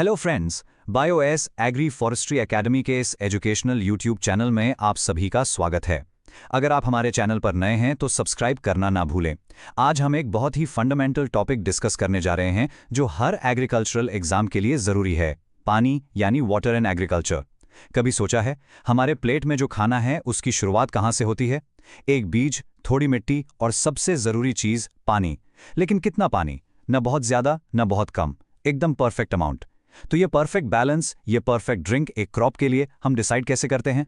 Hello friends, Bios agri forestry academy के इस educational YouTube channel में आप सभी का स्वागत है। अगर आप हमारे चैनल पर नए हैं तो सब्सक्राइब करना ना भूलें। आज हम एक बहुत ही फंडामेंटल टॉपिक डिस्कस करने जा रहे हैं जो हर एग्रीकल्चरल एग्जाम के लिए ज़रूरी है, पानी यानी वाटर एंड एग्रीकल्चर। कभी सोचा है हमारे प्लेट में जो खाना है उसकी शुरुआत कहाँ से होती है? एक बीज, थोड़ी मिट्टी और सबसे ज़रूरी चीज़ पानी। लेकिन कितना पानी? न बहुत ज़्यादा न बहुत कम, एकदम परफेक्ट अमाउंट। तो ये परफेक्ट बैलेंस, ये परफेक्ट ड्रिंक एक क्रॉप के लिए हम डिसाइड कैसे करते हैं?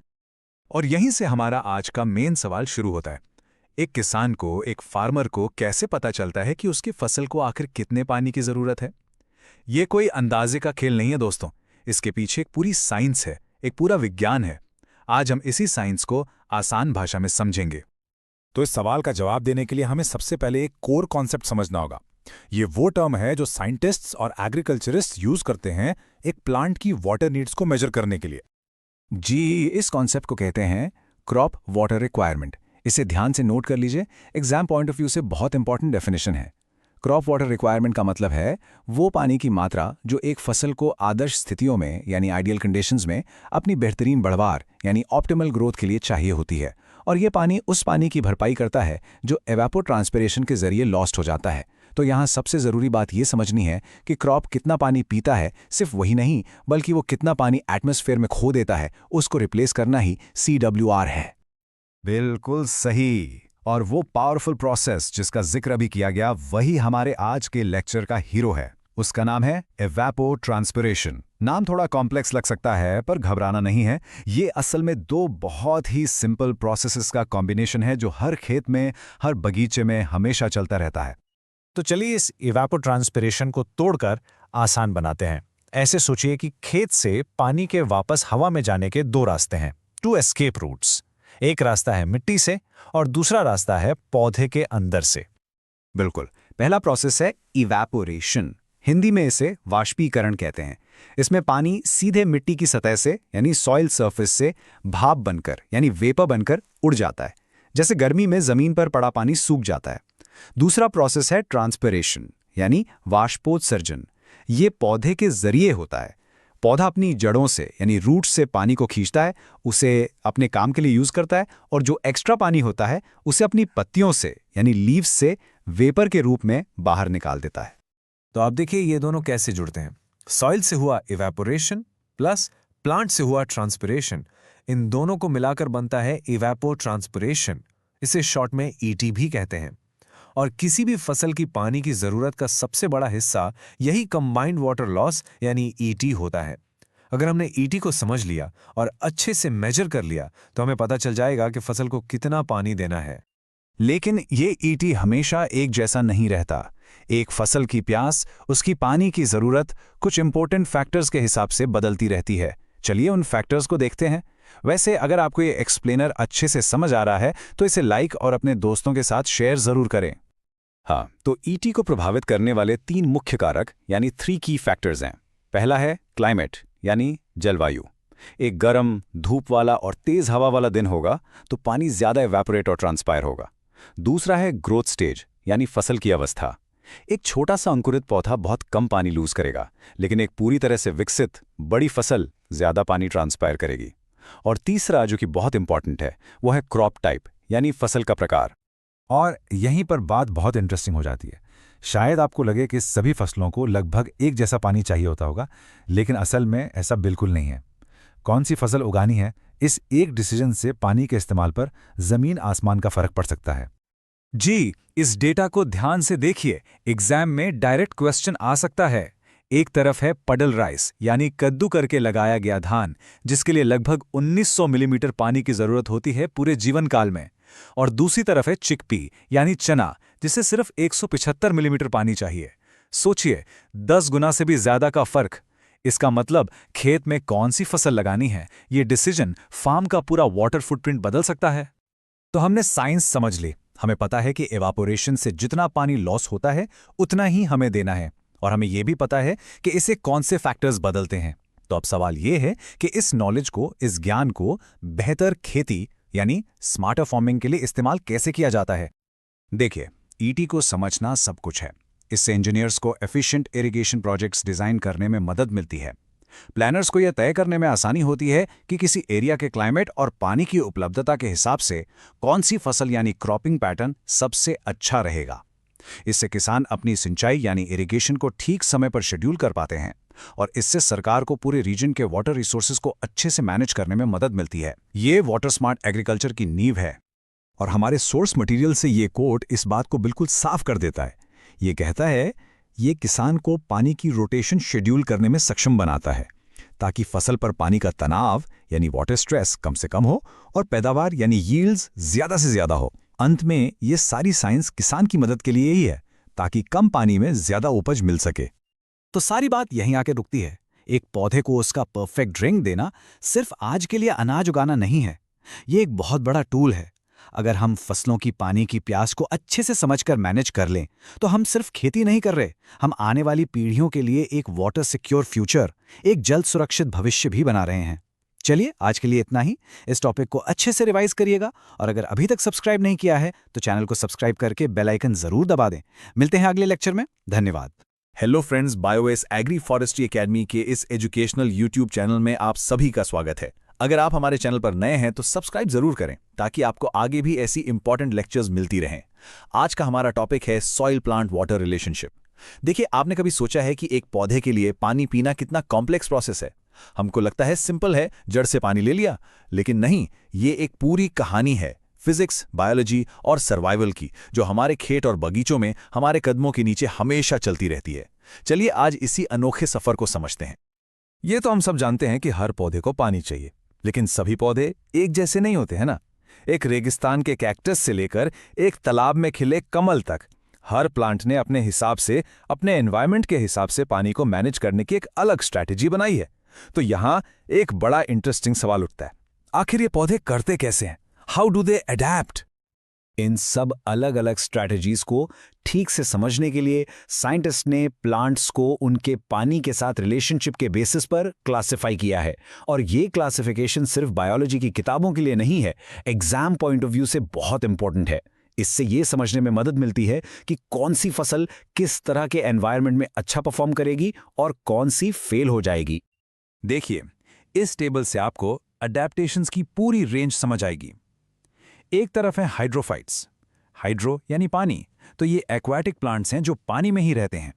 और यहीं से हमारा आज का मेन सवाल शुरू होता है। एक किसान को, एक फार्मर को कैसे पता चलता है कि उसकी फसल को आखिर कितने पानी की ज़रूरत है? ये कोई अंदाजे का खेल नहीं है दोस्तों। इसके पीछे एक पूरी साइंस है, एक पूरा विज्ञान है। आज हम इसी साइंस को आसान भाषा में समझेंगे। तो इस सवाल का जवाब देने के लिए हमें सबसे पहले एक कोर कॉन्सेप्ट समझना होगा। ये वो टर्म है जो साइंटिस्ट्स और एग्रीकल्चरिस्ट यूज करते हैं एक प्लांट की वाटर नीड्स को मेजर करने के लिए। जी, इस कॉन्सेप्ट को कहते हैं क्रॉप वाटर रिक्वायरमेंट। इसे ध्यान से नोट कर लीजिए, एग्जाम पॉइंट ऑफ व्यू से बहुत इंपॉर्टेंट डेफिनेशन है। क्रॉप वाटर रिक्वायरमेंट का मतलब है वो पानी की मात्रा जो एक फसल को आदर्श स्थितियों में यानी आइडियल कंडीशंस में अपनी बेहतरीन बढ़वार यानी ऑप्टिमल ग्रोथ के लिए चाहिए होती है। और ये पानी उस पानी की भरपाई करता है जो एवापोट्रांसपिरेशन के जरिए लॉस्ट हो जाता है। तो यहाँ सबसे ज़रूरी बात ये समझनी है कि क्रॉप कितना पानी पीता है, सिर्फ वही नहीं बल्कि वो कितना पानी एटमॉस्फेयर में खो देता है, उसको रिप्लेस करना ही CWR है। बिल्कुल सही। और वो पावरफुल प्रोसेस जिसका जिक्र भी किया गया वही हमारे आज के लेक्चर का हीरो है। उसका नाम है एवापोट्रांसपिरेशन। नाम थोड़ा कॉम्प्लेक्स लग सकता है पर घबराना नहीं है। ये असल में दो बहुत ही सिंपल प्रोसेसेस का कॉम्बिनेशन है जो हर खेत में, हर बगीचे में हमेशा चलता रहता है। तो चलिए इस इवापोट्रांसपिरेशन को तोड़कर आसान बनाते हैं। ऐसे सोचिए कि खेत से पानी के वापस हवा में जाने के दो रास्ते हैं, टू एस्केप रूट्स। एक रास्ता है मिट्टी से और दूसरा रास्ता है पौधे के अंदर से। बिल्कुल, पहला प्रोसेस है इवैपोरेशन। हिंदी में इसे वाष्पीकरण कहते हैं। इसमें पानी सीधे मिट्टी की सतह से यानी सॉइल सरफेस से भाप बनकर यानी वेपर बनकर उड़ जाता है। जैसे गर्मी में जमीन पर पड़ा पानी सूख जाता है। दूसरा प्रोसेस है ट्रांसपिरेशन यानी वाष्पोत्सर्जन। ये पौधे के जरिए होता है। पौधा अपनी जड़ों से यानी रूट से पानी को खींचता है, उसे अपने काम के लिए यूज करता है और जो एक्स्ट्रा पानी होता है उसे अपनी पत्तियों से यानी लीव्स से वेपर के रूप में बाहर निकाल देता है। तो आप देखिए ये दोनों कैसे जुड़ते हैं। सॉइल से हुआ इवेपोरेशन प्लस प्लांट से हुआ ट्रांसपिरेशन, इन दोनों को मिलाकर बनता है इवेपोट्रांसपिरेशन। इसे शॉर्ट में ET भी कहते हैं। और किसी भी फसल की पानी की जरूरत का सबसे बड़ा हिस्सा यही कंबाइंड वाटर लॉस यानी ET होता है। अगर हमने ET को समझ लिया और अच्छे से मेजर कर लिया तो हमें पता चल जाएगा कि फसल को कितना पानी देना है। लेकिन ये ET हमेशा एक जैसा नहीं रहता। एक फसल की प्यास, उसकी पानी की जरूरत कुछ इंपॉर्टेंट फैक्टर्स के हिसाब से बदलती रहती है। चलिए उन फैक्टर्स को देखते हैं। वैसे अगर आपको ये एक्सप्लेनर अच्छे से समझ आ रहा है तो इसे लाइक और अपने दोस्तों के साथ शेयर जरूर करें। हाँ, तो ET को प्रभावित करने वाले 3 मुख्य कारक यानी 3 की फैक्टर्स हैं। पहला है क्लाइमेट यानी जलवायु। एक गर्म, धूप वाला और तेज हवा वाला दिन होगा तो पानी ज्यादा इवेपोरेट और ट्रांसपायर होगा। दूसरा है ग्रोथ स्टेज यानी फसल की अवस्था। एक छोटा सा अंकुरित पौधा बहुत कम पानी लूज करेगा, लेकिन एक पूरी तरह से विकसित बड़ी फसल ज्यादा पानी ट्रांसपायर करेगी। और तीसरा जो कि बहुत इंपॉर्टेंट है वो है क्रॉप टाइप यानी फसल का प्रकार। और यहीं पर बात बहुत इंटरेस्टिंग हो जाती है। शायद आपको लगे कि सभी फसलों को लगभग एक जैसा पानी चाहिए होता होगा, लेकिन असल में ऐसा बिल्कुल नहीं है। कौन सी फसल उगानी है, इस एक डिसीजन से पानी के इस्तेमाल पर जमीन आसमान का फर्क पड़ सकता है। जी, इस डेटा को ध्यान से देखिए। एग्जाम में डायरेक्ट क्वेश्चन आ सकता है। एक तरफ है पडल राइस यानी कद्दू करके लगाया गया धान, जिसके लिए लगभग 1900 मिलीमीटर पानी की जरूरत होती है पूरे जीवन काल में। और दूसरी तरफ है चिकपी यानी चना, जिसे सिर्फ 175 मिलीमीटर पानी चाहिए। सोचिए, 10 गुना से भी ज्यादा का फर्क। इसका मतलब खेत में कौन सी फसल लगानी है, ये डिसीजन फार्म का पूरा वाटर फुटप्रिंट बदल सकता है। तो हमने साइंस समझ ली। हमें पता है कि एवापोरेशन से जितना पानी लॉस होता है उतना ही हमें देना है। और हमें यह भी पता है कि इसे कौन से फैक्टर्स बदलते हैं। तो अब सवाल यह है कि इस नॉलेज को, इस ज्ञान को बेहतर खेती यानी स्मार्टर फार्मिंग के लिए इस्तेमाल कैसे किया जाता है। देखिए, ET को समझना सब कुछ है। इससे इंजीनियर्स को एफिशिएंट इरिगेशन प्रोजेक्ट्स डिजाइन करने में मदद मिलती है। प्लानर्स को यह तय करने में आसानी होती है कि किसी एरिया के क्लाइमेट और पानी की उपलब्धता के हिसाब से कौन सी फसल यानी क्रॉपिंग पैटर्न सबसे अच्छा रहेगा। इससे किसान अपनी सिंचाई यानी इरिगेशन को ठीक समय पर शेड्यूल कर पाते हैं और इससे सरकार को पूरे रीजन के वाटर रिसोर्सेज को अच्छे से मैनेज करने में मदद मिलती है। ये वाटर स्मार्ट एग्रीकल्चर की नींव है। और हमारे सोर्स मटेरियल से ये कोट इस बात को बिल्कुल साफ कर देता है। ये कहता है ये किसान को पानी की रोटेशन शेड्यूल करने में सक्षम बनाता है ताकि फसल पर पानी का तनाव यानी वाटर स्ट्रेस कम से कम हो और पैदावार यानी यील्ड्स ज्यादा से ज्यादा हो। अंत में ये सारी साइंस किसान की मदद के लिए ही है ताकि कम पानी में ज्यादा उपज मिल सके। तो सारी बात यहीं आके रुकती है। एक पौधे को उसका परफेक्ट ड्रिंक देना सिर्फ आज के लिए अनाज उगाना नहीं है, ये एक बहुत बड़ा टूल है। अगर हम फसलों की पानी की प्यास को अच्छे से समझकर मैनेज कर लें तो हम सिर्फ खेती नहीं कर रहे, हम आने वाली पीढ़ियों के लिए एक वाटर सिक्योर फ्यूचर, एक जल सुरक्षित भविष्य भी बना रहे हैं। चलिए आज के लिए इतना ही। इस टॉपिक को अच्छे से रिवाइज करिएगा और अगर अभी तक सब्सक्राइब नहीं किया है तो चैनल को सब्सक्राइब करके बेल आइकन जरूर दबा दें। मिलते हैं अगले लेक्चर में। धन्यवाद। Hello friends, Bios agri forestry academy के इस एजुकेशनल यूट्यूब चैनल में आप सभी का स्वागत है। अगर आप हमारे चैनल पर नए हैं तो सब्सक्राइब जरूर करें ताकि आपको आगे भी ऐसी इंपॉर्टेंट लेक्चर्स मिलती रहें। आज का हमारा टॉपिक है सॉइल प्लांट वाटर रिलेशनशिप। देखिए, आपने कभी सोचा है कि एक पौधे के लिए पानी पीना कितना कॉम्प्लेक्स प्रोसेस है? हमको लगता है सिंपल है, जड़ से पानी ले लिया, लेकिन नहीं, ये एक पूरी कहानी है फिजिक्स, बायोलॉजी और सर्वाइवल की, जो हमारे खेत और बगीचों में हमारे कदमों के नीचे हमेशा चलती रहती है। चलिए आज इसी अनोखे सफर को समझते हैं। ये तो हम सब जानते हैं कि हर पौधे को पानी चाहिए, लेकिन सभी पौधे एक जैसे नहीं होते हैं ना। एक रेगिस्तान के कैक्टस से लेकर एक तालाब में खिले कमल तक, हर प्लांट ने अपने हिसाब से, अपने एनवायरनमेंट के हिसाब से पानी को मैनेज करने की एक अलग स्ट्रैटेजी बनाई है। तो यहां एक बड़ा इंटरेस्टिंग सवाल उठता है, आखिर ये पौधे करते कैसे हैं? How do they adapt? इन सब अलग अलग स्ट्रैटेजीज को ठीक से समझने के लिए साइंटिस्ट ने प्लांट्स को उनके पानी के साथ रिलेशनशिप के बेसिस पर क्लासिफाई किया है। और ये क्लासिफिकेशन सिर्फ बायोलॉजी की किताबों के लिए नहीं है, एग्जाम पॉइंट ऑफ व्यू से बहुत इंपॉर्टेंट है। इससे ये समझने में मदद मिलती है कि कौन सी फसल किस तरह के एनवायरनमेंट में अच्छा परफॉर्म करेगी और कौन सी फेल हो जाएगी। देखिए, इस टेबल से आपको अडैप्टेशंस की पूरी रेंज समझ आएगी। एक तरफ है हाइड्रोफाइट्स, हाइड्रो यानी पानी, तो ये एक्वाटिक प्लांट्स हैं जो पानी में ही रहते हैं।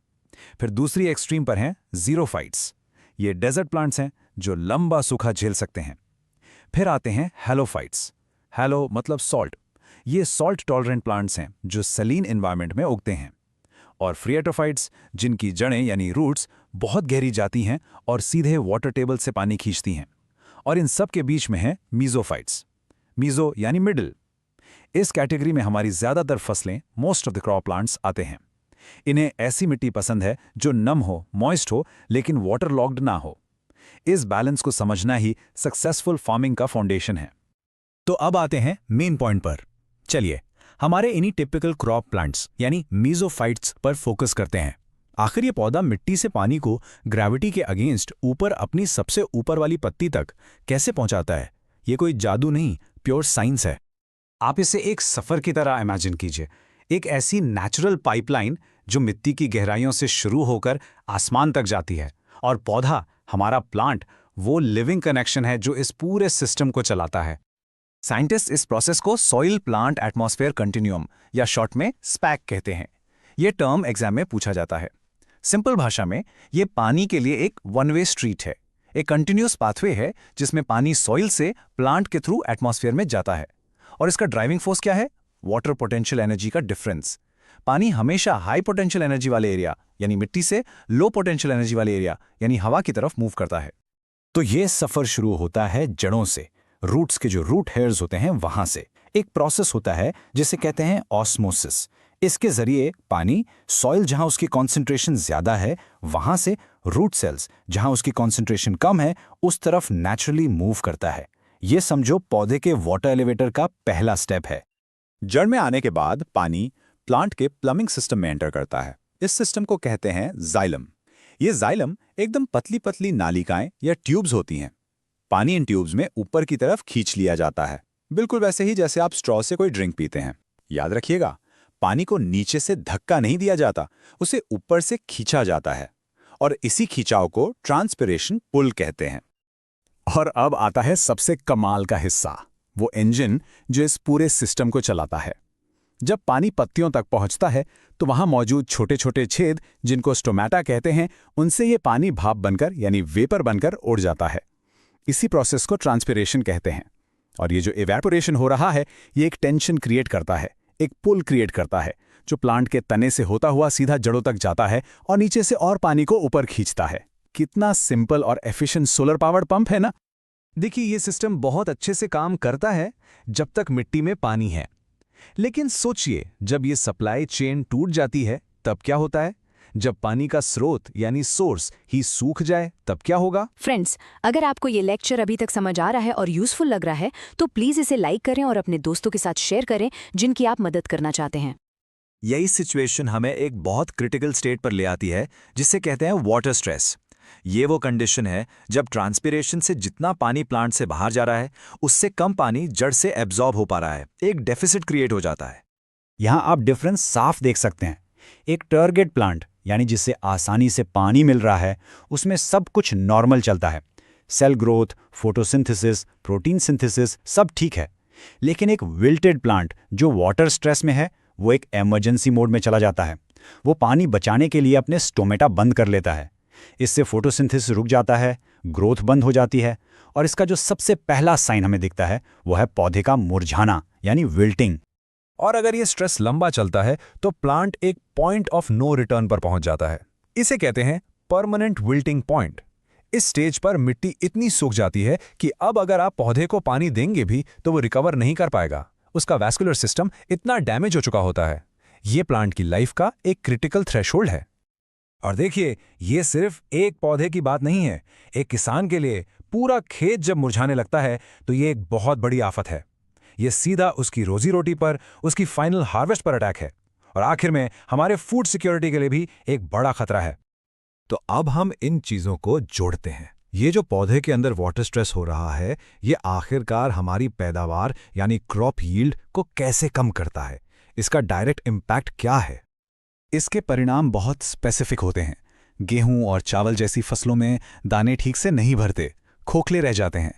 फिर दूसरी एक्सट्रीम पर हैं जीरोफाइट्स, ये डेजर्ट प्लांट्स हैं जो लंबा सूखा झेल सकते हैं। फिर आते हैं हैलोफाइट्स, हैलो मतलब सॉल्ट, ये सॉल्ट टॉलरेंट प्लांट्स हैं जो सलीन एनवायरनमेंट में उगते हैं। और फ्रिएटोफाइट्स, जिनकी जड़ें यानी रूट्स बहुत गहरी जाती हैं और सीधे वाटर टेबल से पानी खींचती हैं। और इन सब के बीच में है मीजोफाइट्स, मीजो यानी मिडिल। इस कैटेगरी में हमारी ज्यादातर फसलें, most of the crop plants आते हैं। इन्हें ऐसी मिट्टी पसंद है जो नम हो, मॉइस्ट हो, लेकिन वाटर लॉक्ड ना हो। इस बैलेंस को समझना ही सक्सेसफुल फार्मिंग का फाउंडेशन है। तो अब आते हैं मेन पॉइंट पर। चलिए हमारे इन्हीं टिपिकल क्रॉप प्लांट्स यानी मीजोफाइट्स पर फोकस करते हैं। आखिर ये पौधा मिट्टी से पानी को ग्रेविटी के अगेंस्ट ऊपर अपनी सबसे ऊपर वाली पत्ती तक कैसे पहुंचाता है? ये कोई जादू नहीं, प्योर साइंस है। आप इसे एक सफर की तरह इमेजिन कीजिए, एक ऐसी नेचुरल पाइपलाइन जो मिट्टी की गहराइयों से शुरू होकर आसमान तक जाती है। और पौधा, हमारा प्लांट, वो लिविंग कनेक्शन है जो इस पूरे सिस्टम को चलाता है। साइंटिस्ट इस प्रोसेस को सॉइल प्लांट एटमॉस्फेयर कंटिन्यूम या शॉर्ट में स्पैक कहते हैं। यह टर्म एग्जाम में पूछा जाता है। सिंपल भाषा में ये पानी के लिए एक वन वे स्ट्रीट है, एक कंटिन्यूस पाथवे है जिसमें पानी सॉइल से प्लांट के थ्रू एटमॉस्फेयर में जाता है। और इसका ड्राइविंग फोर्स क्या है? वाटर पोटेंशियल एनर्जी का डिफरेंस। पानी हमेशा हाई पोटेंशियल एनर्जी वाले एरिया यानी मिट्टी से लो पोटेंशियल एनर्जी वाले एरिया यानी हवा की तरफ मूव करता है। तो ये सफर शुरू होता है जड़ों से, रूट्स के जो रूट हेयर्स होते हैं वहां से। एक प्रोसेस होता है जिसे कहते हैं ऑस्मोसिस। इसके जरिए पानी सॉइल जहां उसकी कॉन्सेंट्रेशन ज्यादा है वहां से रूट सेल्स जहां उसकी कॉन्सेंट्रेशन कम है उस तरफ नेचुरली मूव करता है। ये समझो पौधे के वाटर एलिवेटर का पहला स्टेप है। जड़ में आने के बाद पानी प्लांट के प्लमिंग सिस्टम में एंटर करता है। इस सिस्टम को कहते हैं जाइलम। ये जाइलम एकदम पतली पतली नालिकाएं या ट्यूब्स होती हैं। पानी इन ट्यूब्स में ऊपर की तरफ खींच लिया जाता है, बिल्कुल वैसे ही जैसे आप स्ट्रॉ से कोई ड्रिंक पीते हैं। याद रखिएगा, पानी को नीचे से धक्का नहीं दिया जाता, उसे ऊपर से खींचा जाता है और इसी खिंचाव को ट्रांसपिरेशन पुल कहते हैं। और अब आता है सबसे कमाल का हिस्सा, वो इंजन जो इस पूरे सिस्टम को चलाता है। जब पानी पत्तियों तक पहुंचता है तो वहां मौजूद छोटे छोटे छेद, जिनको स्टोमेटा कहते हैं, उनसे ये पानी भाप बनकर यानी वेपर बनकर उड़ जाता है। इसी प्रोसेस को ट्रांसपिरेशन कहते हैं। और ये जो इवेपोरेशन हो रहा है, ये एक टेंशन क्रिएट करता है, एक पुल क्रिएट करता है, जो प्लांट के तने से होता हुआ सीधा जड़ों तक जाता है और नीचे से और पानी को ऊपर खींचता है। कितना सिंपल और एफिशिएंट सोलर पावर्ड पंप है ना। देखिए, ये सिस्टम बहुत अच्छे से काम करता है जब तक मिट्टी में पानी है। लेकिन सोचिए, जब ये सप्लाई चेन टूट जाती है तब क्या होता है? जब पानी का स्रोत यानी सोर्स ही सूख जाए तब क्या होगा? फ्रेंड्स, अगर आपको ये लेक्चर अभी तक समझ आ रहा है और यूजफुल लग रहा है तो प्लीज इसे लाइक करें और अपने दोस्तों के साथ शेयर करें जिनकी आप मदद करना चाहते हैं। यही सिचुएशन हमें एक बहुत क्रिटिकल स्टेट पर ले आती है, जिसे कहते हैं वाटर स्ट्रेस। ये वो कंडीशन है जब ट्रांसपिरेशन से जितना पानी प्लांट से बाहर जा रहा है, उससे कम पानी जड़ से एब्जॉर्ब हो पा रहा है। एक डेफिसिट क्रिएट हो जाता है। यहाँ आप डिफरेंस साफ देख सकते हैं। एक टारगेट प्लांट यानी जिससे आसानी से पानी मिल रहा है, उसमें सब कुछ नॉर्मल चलता है। Cell growth, photosynthesis, protein synthesis सब ठीक है। लेकिन एक विल्टेड प्लांट जो वाटर स्ट्रेस में है, वो एक इमरजेंसी मोड में चला जाता है। वो पानी बचाने के लिए अपने स्टोमेटा बंद कर लेता है। इससे फोटोसिंथेसिस रुक जाता है, ग्रोथ बंद हो जाती है, और इसका जो सबसे पहला साइन हमें दिखता है वो है पौधे का मुरझाना यानी विल्टिंग। और अगर ये स्ट्रेस लंबा चलता है तो प्लांट एक पॉइंट ऑफ नो रिटर्न पर पहुंच जाता है। इसे कहते हैं परमानेंट विल्टिंग पॉइंट। इस स्टेज पर मिट्टी इतनी सूख जाती है कि अब अगर आप पौधे को पानी देंगे भी तो वो रिकवर नहीं कर पाएगा। उसका वैस्कुलर सिस्टम इतना डैमेज हो चुका होता है। ये प्लांट की लाइफ का एक क्रिटिकल थ्रेशोल्ड है। और देखिए, ये सिर्फ एक पौधे की बात नहीं है। एक किसान के लिए पूरा खेत जब मुरझाने लगता है तो ये एक बहुत बड़ी आफत है। ये सीधा उसकी रोजी रोटी पर, उसकी फाइनल हार्वेस्ट पर अटैक है, और आखिर में हमारे फूड सिक्योरिटी के लिए भी एक बड़ा खतरा है। तो अब हम इन चीजों को जोड़ते हैं। ये जो पौधे के अंदर वाटर स्ट्रेस हो रहा है, ये आखिरकार हमारी पैदावार यानी क्रॉप यील्ड को कैसे कम करता है? इसका डायरेक्ट इम्पैक्ट क्या है? इसके परिणाम बहुत स्पेसिफिक होते हैं। गेहूं और चावल जैसी फसलों में दाने ठीक से नहीं भरते, खोखले रह जाते हैं।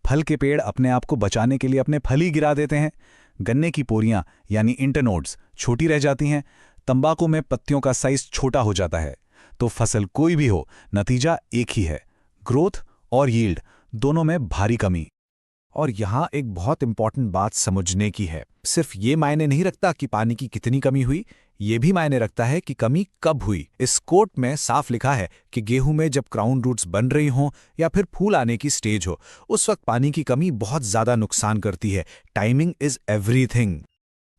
फल के पेड़ अपने आप को बचाने के लिए अपने फल ही गिरा देते हैं। गन्ने की पोरियां यानी इंटरनोड्स छोटी रह जाती हैं। तंबाकू में पत्तियों का साइज छोटा हो जाता है। तो फसल कोई भी हो, नतीजा एक ही है, ग्रोथ और यील्ड दोनों में भारी कमी। और यहाँ एक बहुत इंपॉर्टेंट बात समझने की है। सिर्फ ये मायने नहीं रखता कि पानी की कितनी कमी हुई, ये भी मायने रखता है कि कमी कब हुई। इस कोट में साफ लिखा है कि गेहूं में जब क्राउन रूट्स बन रही हों या फिर फूल आने की स्टेज हो, उस वक्त पानी की कमी बहुत ज्यादा नुकसान करती है। Timing is everything.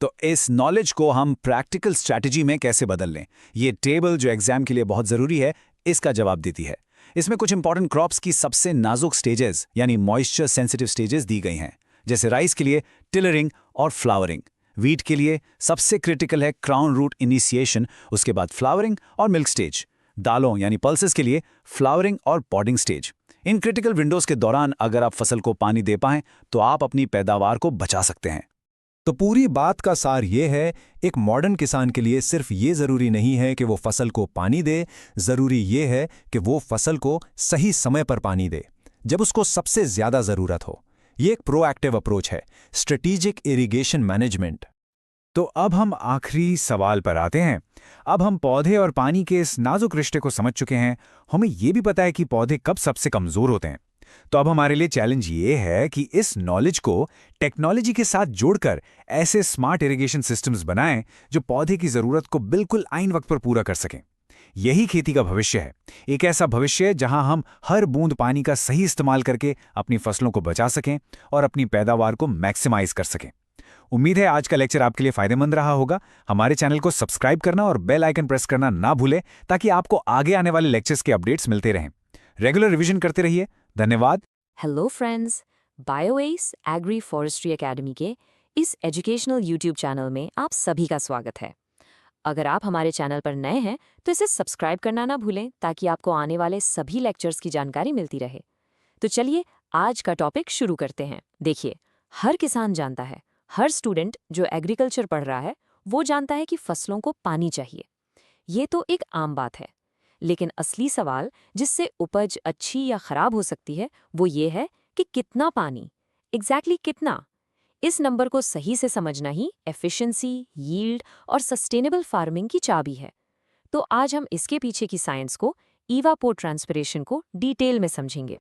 तो इस नॉलेज को हम प्रैक्टिकल स्ट्रैटेजी में कैसे बदल लें? ये टेबल जो एग्जाम के लिए बहुत जरूरी है, इसका जवाब देती है। इसमें कुछ इंपॉर्टेंट क्रॉप्स की सबसे नाजुक स्टेजेस यानी मॉइस्चर सेंसिटिव स्टेजेस दी गई हैं। जैसे राइस के लिए टिलरिंग और फ्लावरिंग, वीट के लिए सबसे क्रिटिकल है क्राउन रूट इनिशिएशन, उसके बाद फ्लावरिंग और मिल्क स्टेज। दालों यानी पल्सेस के लिए फ्लावरिंग और pudding stage. In critical Windows के दौरान अगर आप फसल को पानी दे पाएं तो आप अपनी पैदावार को बचा सकते हैं। तो पूरी बात का सार ये है, एक मॉडर्न किसान के लिए सिर्फ ये जरूरी नहीं है कि वो फसल को पानी दे, जरूरी ये है कि वो फसल को सही समय पर पानी दे, जब उसको सबसे ज्यादा जरूरत हो। ये एक प्रोएक्टिव अप्रोच है, स्ट्रेटेजिक इरिगेशन मैनेजमेंट। तो अब हम आखिरी सवाल पर आते हैं। अब हम पौधे और पानी के इस नाजुक रिश्ते को समझ चुके हैं। हमें ये भी पता है कि पौधे कब सबसे कमजोर होते हैं। तो अब हमारे लिए चैलेंज ये है कि इस नॉलेज को टेक्नोलॉजी के साथ जोड़कर ऐसे स्मार्ट इरिगेशन सिस्टम्स बनाएं जो पौधे की जरूरत को बिल्कुल आइन वक्त पर पूरा कर सकें। यही खेती का भविष्य है, एक ऐसा भविष्य जहां हम हर बूंद पानी का सही इस्तेमाल करके अपनी फसलों को बचा सकें और अपनी पैदावार को मैक्सिमाइज कर सकें। उम्मीद है आज का लेक्चर आपके लिए फायदेमंद रहा होगा। हमारे चैनल को सब्सक्राइब करना और बेल आइकन प्रेस करना ना भूलें ताकि आपको आगे आने वाले लेक्चर्स के अपडेट्स मिलते रहें। रेगुलर रिवीजन करते रहिए। धन्यवाद। Hello friends, Bios agri forestry academy के इस एजुकेशनल यूट्यूब चैनल में आप सभी का स्वागत है। अगर आप हमारे चैनल पर नए हैं तो इसे सब्सक्राइब करना ना भूलें ताकि आपको आने वाले सभी लेक्चर्स की जानकारी मिलती रहे। तो चलिए आज का टॉपिक शुरू करते हैं। देखिए, हर किसान जानता है, हर स्टूडेंट जो एग्रीकल्चर पढ़ रहा है वो जानता है कि फसलों को पानी चाहिए। ये तो एक आम बात है, लेकिन असली सवाल जिससे उपज अच्छी या खराब हो सकती है वो ये है कि कितना पानी, एग्जैक्टली कितना। इस नंबर को सही से समझना ही एफिशिएंसी, यील्ड और सस्टेनेबल फार्मिंग की चाबी है। तो आज हम इसके पीछे की साइंस को, इवापोट्रांसपिरेशन को डिटेल में समझेंगे।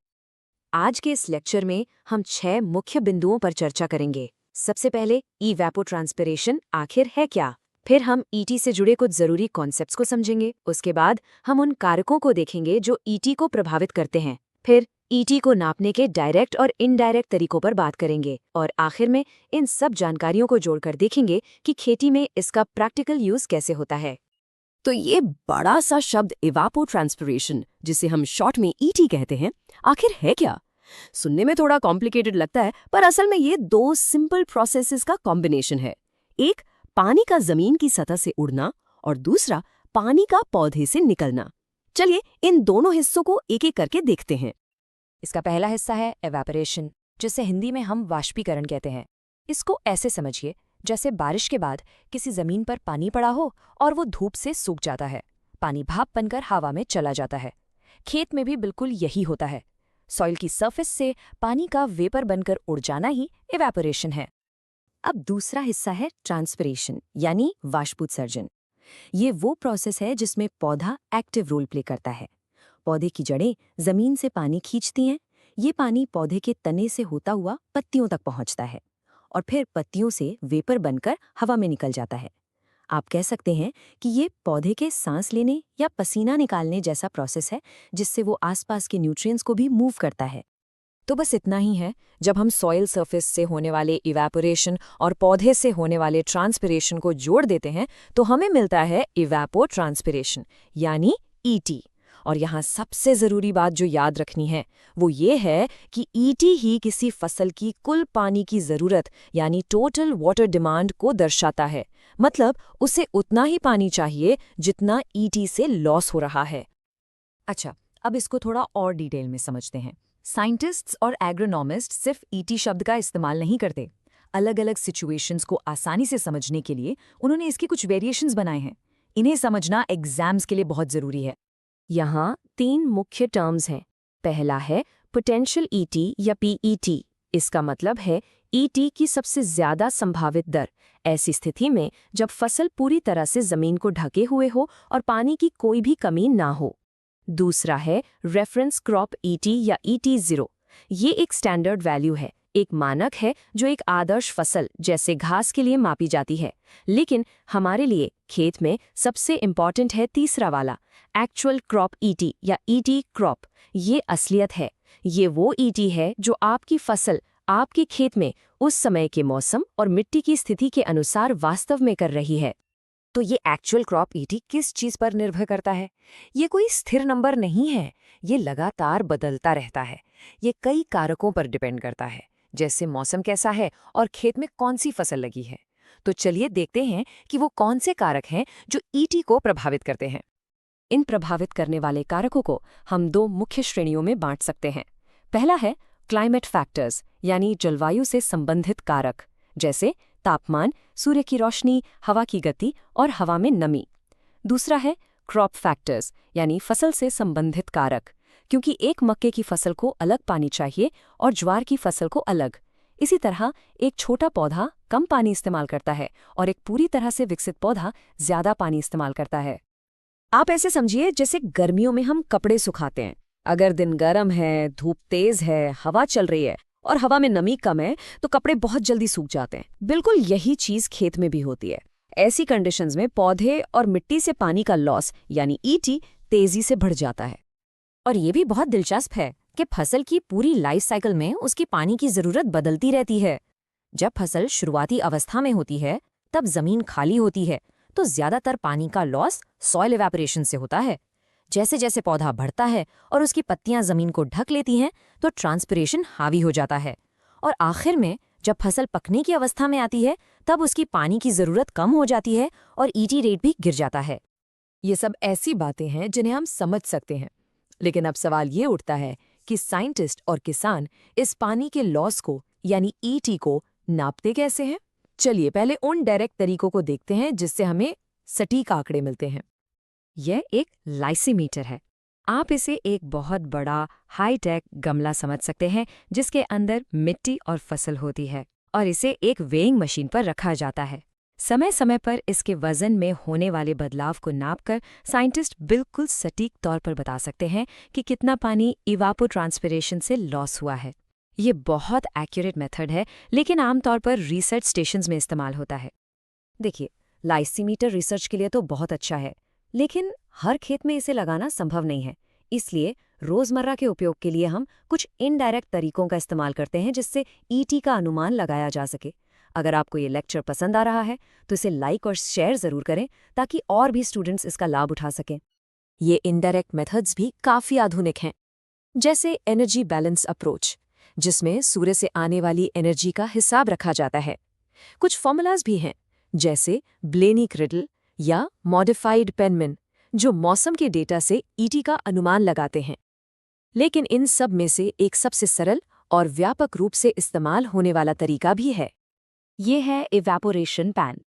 आज के इस लेक्चर में हम 6 मुख्य बिंदुओं पर चर्चा करेंगे। सबसे पहले इवापोट्रांसपिरेशन आखिर है क्या, फिर हम ईटी से जुड़े कुछ जरूरी कॉन्सेप्ट्स को समझेंगे, उसके बाद हम उन कारकों को देखेंगे जो ईटी को प्रभावित करते हैं, फिर ईटी को नापने के डायरेक्ट और इनडायरेक्ट तरीकों पर बात करेंगे, और आखिर में इन सब जानकारियों को जोड़कर देखेंगे कि खेती में इसका प्रैक्टिकल यूज कैसे होता है। तो ये बड़ा सा शब्द इवापोट्रांसपिरेशन, जिसे हम शॉर्ट में ईटी कहते हैं, आखिर है क्या? सुनने में थोड़ा कॉम्प्लिकेटेड लगता है, पर असल में ये 2 सिंपल प्रोसेसेस का कॉम्बिनेशन है। एक पानी का जमीन की सतह से उड़ना और दूसरा पानी का पौधे से निकलना। चलिए इन दोनों हिस्सों को एक एक करके देखते हैं। इसका पहला हिस्सा है एवापोरेशन, जिसे हिंदी में हम वाष्पीकरण कहते हैं। इसको ऐसे समझिए जैसे बारिश के बाद किसी जमीन पर पानी पड़ा हो और वो धूप से सूख जाता है, पानी भाप बनकर हवा में चला जाता है। खेत में भी बिल्कुल यही होता है। सॉइल की सरफेस से पानी का वेपर बनकर उड़ जाना ही इवेपोरेशन है। अब दूसरा हिस्सा है ट्रांसपिरेशन, यानी वाष्पोत्सर्जन। ये वो प्रोसेस है जिसमें पौधा एक्टिव रोल प्ले करता है। पौधे की जड़ें जमीन से पानी खींचती हैं। ये पानी पौधे के तने से होता हुआ पत्तियों तक पहुंचता है और फिर पत्तियों से वेपर बनकर हवा में निकल जाता है। आप कह सकते हैं कि ये पौधे के सांस लेने या पसीना निकालने जैसा प्रोसेस है, जिससे वो आसपास के न्यूट्रिएंट्स को भी मूव करता है। तो बस इतना ही है। जब हम सॉइल सरफेस से होने वाले इवेपोरेशन और पौधे से होने वाले ट्रांसपिरेशन को जोड़ देते हैं तो हमें मिलता है इवेपोट्रांसपिरेशन, यानी ईटी। और यहाँ सबसे ज़रूरी बात जो याद रखनी है वो ये है कि ईटी ही किसी फसल की कुल पानी की ज़रूरत, यानी टोटल वाटर डिमांड को दर्शाता है। मतलब उसे उतना ही पानी चाहिए जितना ईटी से लॉस हो रहा है। अच्छा, अब इसको थोड़ा और डिटेल में समझते हैं। साइंटिस्ट्स और एग्रोनॉमिस्ट सिर्फ ईटी शब्द का इस्तेमाल नहीं करते। अलग अलग सिचुएशंस को आसानी से समझने के लिए उन्होंने इसके कुछ वेरिएशंस बनाए हैं। इन्हें समझना एग्जाम्स के लिए बहुत ज़रूरी है। यहाँ 3 मुख्य टर्म्स हैं। पहला है पोटेंशियल ईटी या पीईटी। इसका मतलब है ईटी की सबसे ज्यादा संभावित दर, ऐसी स्थिति में जब फसल पूरी तरह से जमीन को ढके हुए हो और पानी की कोई भी कमी ना हो। दूसरा है रेफरेंस क्रॉप ईटी या ईटी0। ये एक स्टैंडर्ड वैल्यू है, एक मानक है जो एक आदर्श फसल जैसे घास के लिए मापी जाती है। लेकिन हमारे लिए खेत में सबसे इम्पॉर्टेंट है तीसरा वाला, एक्चुअल क्रॉप ईटी या ईटी क्रॉप। ये असलियत है। ये वो ईटी है जो आपकी फसल आपके खेत में उस समय के मौसम और मिट्टी की स्थिति के अनुसार वास्तव में कर रही है। तो ये एक्चुअल क्रॉप ईटी किस चीज़ पर निर्भर करता है? ये कोई स्थिर नंबर नहीं है, ये लगातार बदलता रहता है। ये कई कारकों पर डिपेंड करता है, जैसे मौसम कैसा है और खेत में कौन सी फसल लगी है। तो चलिए देखते हैं कि वो कौन से कारक हैं जो ईटी को प्रभावित करते हैं। इन प्रभावित करने वाले कारकों को हम 2 मुख्य श्रेणियों में बांट सकते हैं। पहला है क्लाइमेट फैक्टर्स, यानी जलवायु से संबंधित कारक, जैसे तापमान, सूर्य की रोशनी, हवा की गति और हवा में नमी। दूसरा है क्रॉप फैक्टर्स, यानी फसल से संबंधित कारक, क्योंकि एक मक्के की फसल को अलग पानी चाहिए और ज्वार की फसल को अलग। इसी तरह एक छोटा पौधा कम पानी इस्तेमाल करता है और एक पूरी तरह से विकसित पौधा ज्यादा पानी इस्तेमाल करता है। आप ऐसे समझिए जैसे गर्मियों में हम कपड़े सुखाते हैं। अगर दिन गर्म है, धूप तेज है, हवा चल रही है और हवा में नमी कम है तो कपड़े बहुत जल्दी सूख जाते हैं। बिल्कुल यही चीज खेत में भी होती है। ऐसी कंडीशंस में पौधे और मिट्टी से पानी का लॉस, यानी ईटी, तेजी से बढ़ जाता है। और ये भी बहुत दिलचस्प है कि फसल की पूरी लाइफ साइकिल में उसकी पानी की जरूरत बदलती रहती है। जब फसल शुरुआती अवस्था में होती है तब जमीन खाली होती है, तो ज्यादातर पानी का लॉस सॉइल इवेपोरेशन से होता है। जैसे जैसे पौधा बढ़ता है और उसकी पत्तियां जमीन को ढक लेती हैं तो ट्रांसपिरेशन हावी हो जाता है। और आखिर में जब फसल पकने की अवस्था में आती है तब उसकी पानी की जरूरत कम हो जाती है और ईटी रेट भी गिर जाता है। ये सब ऐसी बातें हैं जिन्हें हम समझ सकते हैं, लेकिन अब सवाल ये उठता है कि साइंटिस्ट और किसान इस पानी के लॉस को, यानी ईटी को, नापते कैसे हैं? चलिए पहले उन डायरेक्ट तरीकों को देखते हैं जिससे हमें सटीक आंकड़े मिलते हैं। यह एक लाइसीमीटर है। आप इसे एक बहुत बड़ा हाई-टेक गमला समझ सकते हैं जिसके अंदर मिट्टी और फसल होती है और इसे एक वेइंग मशीन पर रखा जाता है। समय समय पर इसके वजन में होने वाले बदलाव को नापकर साइंटिस्ट बिल्कुल सटीक तौर पर बता सकते हैं कि कितना पानी इवापोट्रांसपिरेशन से लॉस हुआ है। ये बहुत एक्यूरेट मेथड है, लेकिन आमतौर पर रिसर्च स्टेशंस में इस्तेमाल होता है। देखिए, लाइसीमीटर रिसर्च के लिए तो बहुत अच्छा है, लेकिन हर खेत में इसे लगाना संभव नहीं है। इसलिए रोजमर्रा के उपयोग के लिए हम कुछ इनडायरेक्ट तरीकों का इस्तेमाल करते हैं जिससे ईटी का अनुमान लगाया जा सके। अगर आपको ये लेक्चर पसंद आ रहा है तो इसे लाइक और शेयर जरूर करें ताकि और भी स्टूडेंट्स इसका लाभ उठा सकें। ये इनडायरेक्ट मेथड्स भी काफ़ी आधुनिक हैं, जैसे एनर्जी बैलेंस अप्रोच, जिसमें सूर्य से आने वाली एनर्जी का हिसाब रखा जाता है। कुछ फॉर्मूलाज भी हैं, जैसे ब्लेनी-क्रिडल या मॉडिफाइड पेनमैन, जो मौसम के डेटा से ईटी का अनुमान लगाते हैं। लेकिन इन सब में से एक सबसे सरल और व्यापक रूप से इस्तेमाल होने वाला तरीका भी है। ये है इवैपोरेशन पैन।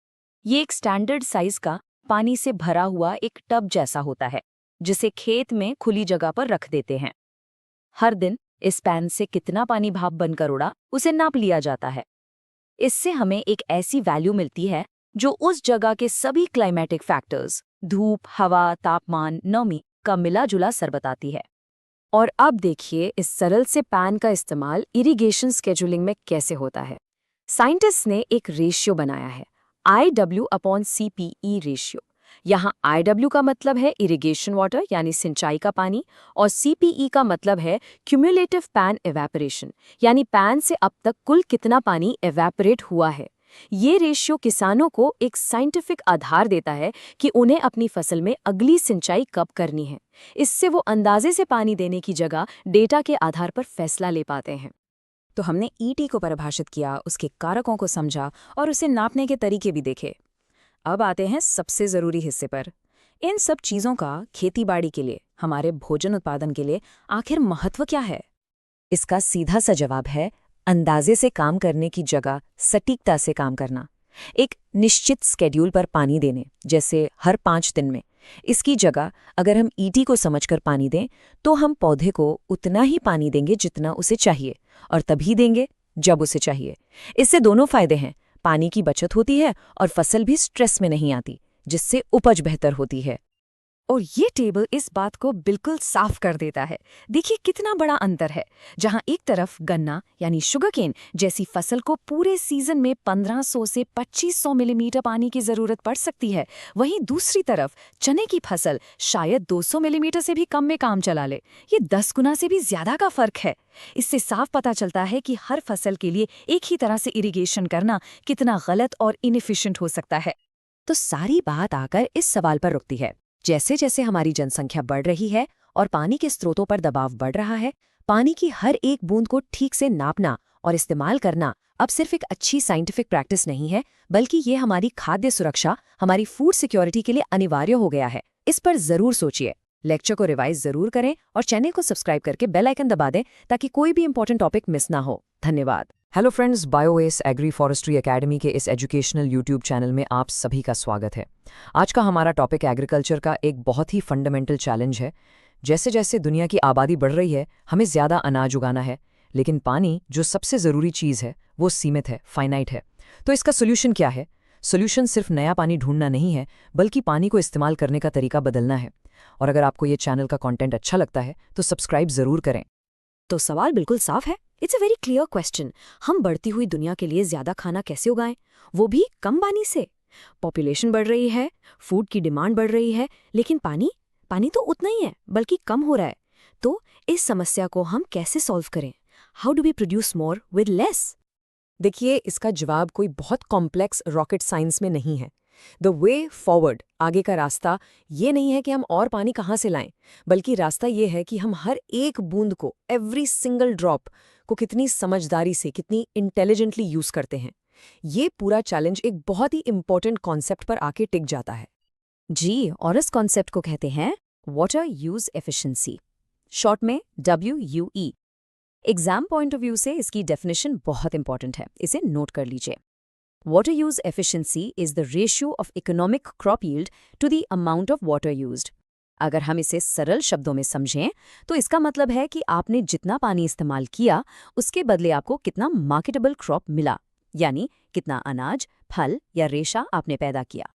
ये एक स्टैंडर्ड साइज का पानी से भरा हुआ एक टब जैसा होता है, जिसे खेत में खुली जगह पर रख देते हैं। हर दिन इस पैन से कितना पानी भाप बनकर उड़ा, उसे नाप लिया जाता है। इससे हमें एक ऐसी वैल्यू मिलती है जो उस जगह के सभी क्लाइमेटिक फैक्टर्स, धूप, हवा, तापमान, नमी का मिला-जुला असर बताती है। और अब देखिए इस सरल से पैन का इस्तेमाल इरिगेशन स्केड्यूलिंग में कैसे होता है। साइंटिस्ट ने एक रेशियो बनाया है, IW/CPE रेशियो। यहाँ IW का मतलब है इरिगेशन वाटर यानी सिंचाई का पानी, और CPE का मतलब है क्यूमुलेटिव पैन एवेपोरेशन यानी पैन से अब तक कुल कितना पानी एवेपोरेट हुआ है। ये रेशियो किसानों को एक साइंटिफिक आधार देता है कि उन्हें अपनी फसल में अगली सिंचाई कब करनी है। इससे वो अंदाजे से पानी देने की जगह डेटा के आधार पर फैसला ले पाते हैं। तो हमने ईटी को परिभाषित किया, उसके कारकों को समझा और उसे नापने के तरीके भी देखे। अब आते हैं सबसे ज़रूरी हिस्से पर। इन सब चीज़ों का खेतीबाड़ी के लिए, हमारे भोजन उत्पादन के लिए आखिर महत्व क्या है? इसका सीधा सा जवाब है अंदाजे से काम करने की जगह सटीकता से काम करना। एक निश्चित स्केड्यूल पर पानी देने, जैसे हर 5 दिन में। इसकी जगह अगर हम ईटी को समझकर पानी दें तो हम पौधे को उतना ही पानी देंगे जितना उसे चाहिए, और तभी देंगे जब उसे चाहिए। इससे दोनों फायदे हैं, पानी की बचत होती है और फसल भी स्ट्रेस में नहीं आती, जिससे उपज बेहतर होती है। और ये टेबल इस बात को बिल्कुल साफ कर देता है। देखिए कितना बड़ा अंतर है। जहां एक तरफ गन्ना यानी शुगरकेन जैसी फसल को पूरे सीजन में 1500 से 2500 मिलीमीटर पानी की जरूरत पड़ सकती है, वहीं दूसरी तरफ चने की फसल शायद 200 मिलीमीटर से भी कम में काम चला ले। ये 10 गुना से भी ज्यादा का फर्क है। इससे साफ पता चलता है कि हर फसल के लिए एक ही तरह से इरिगेशन करना कितना गलत और इनएफिशिएंट हो सकता है। तो सारी बात आकर इस सवाल पर रुकती है, जैसे जैसे हमारी जनसंख्या बढ़ रही है और पानी के स्रोतों पर दबाव बढ़ रहा है, पानी की हर एक बूंद को ठीक से नापना और इस्तेमाल करना अब सिर्फ एक अच्छी साइंटिफिक प्रैक्टिस नहीं है, बल्कि ये हमारी खाद्य सुरक्षा, हमारी फूड सिक्योरिटी के लिए अनिवार्य हो गया है। इस पर जरूर सोचिए, लेक्चर को रिवाइज जरूर करें और चैनल को सब्सक्राइब करके बेल आइकन दबा दें ताकि कोई भी इंपॉर्टेंट टॉपिक मिस ना हो। धन्यवाद। Hello friends, Bios agri forestry academy के इस एजुकेशनल यूट्यूब चैनल में आप सभी का स्वागत है। आज का हमारा टॉपिक एग्रीकल्चर का एक बहुत ही फंडामेंटल चैलेंज है। जैसे जैसे दुनिया की आबादी बढ़ रही है, हमें ज़्यादा अनाज उगाना है, लेकिन पानी जो सबसे ज़रूरी चीज़ है वो सीमित है, फाइनाइट है। तो इसका सोल्यूशन क्या है? सोल्यूशन सिर्फ नया पानी ढूंढना नहीं है, बल्कि पानी को इस्तेमाल करने का तरीका बदलना है। और अगर आपको ये चैनल का कंटेंट अच्छा लगता है तो सब्सक्राइब ज़रूर करें। तो सवाल बिल्कुल साफ है, it's a very clear question. हम बढ़ती हुई दुनिया के लिए ज्यादा खाना कैसे उगाएं, वो भी कम पानी से? पॉपुलेशन बढ़ रही है, फूड की डिमांड बढ़ रही है, लेकिन पानी तो उतना ही है, बल्कि कम हो रहा है। तो इस समस्या को हम कैसे सॉल्व करें? How do we produce more with less? देखिए, इसका जवाब कोई बहुत कॉम्प्लेक्स रॉकेट साइंस में नहीं है। द वे फॉरवर्ड, आगे का रास्ता, ये नहीं है कि हम और पानी कहाँ से लाएं, बल्कि रास्ता ये है कि हम हर एक बूंद को, एवरी सिंगल ड्रॉप को कितनी समझदारी से, कितनी इंटेलिजेंटली यूज करते हैं। ये पूरा चैलेंज एक बहुत ही इंपॉर्टेंट कॉन्सेप्ट पर आके टिक जाता है जी, और इस कॉन्सेप्ट को कहते हैं वाटर यूज एफिशिएंसी, शॉर्ट में WUE। Exam point of view से इसकी डेफिनेशन बहुत इंपॉर्टेंट है, इसे नोट कर लीजिए। Water use efficiency is the ratio of economic crop yield to the amount of water used. अगर हम इसे सरल शब्दों में समझें तो इसका मतलब है कि आपने जितना पानी इस्तेमाल किया उसके बदले आपको कितना मार्केटेबल क्रॉप मिला, यानी कितना अनाज, फल या रेशा आपने पैदा किया।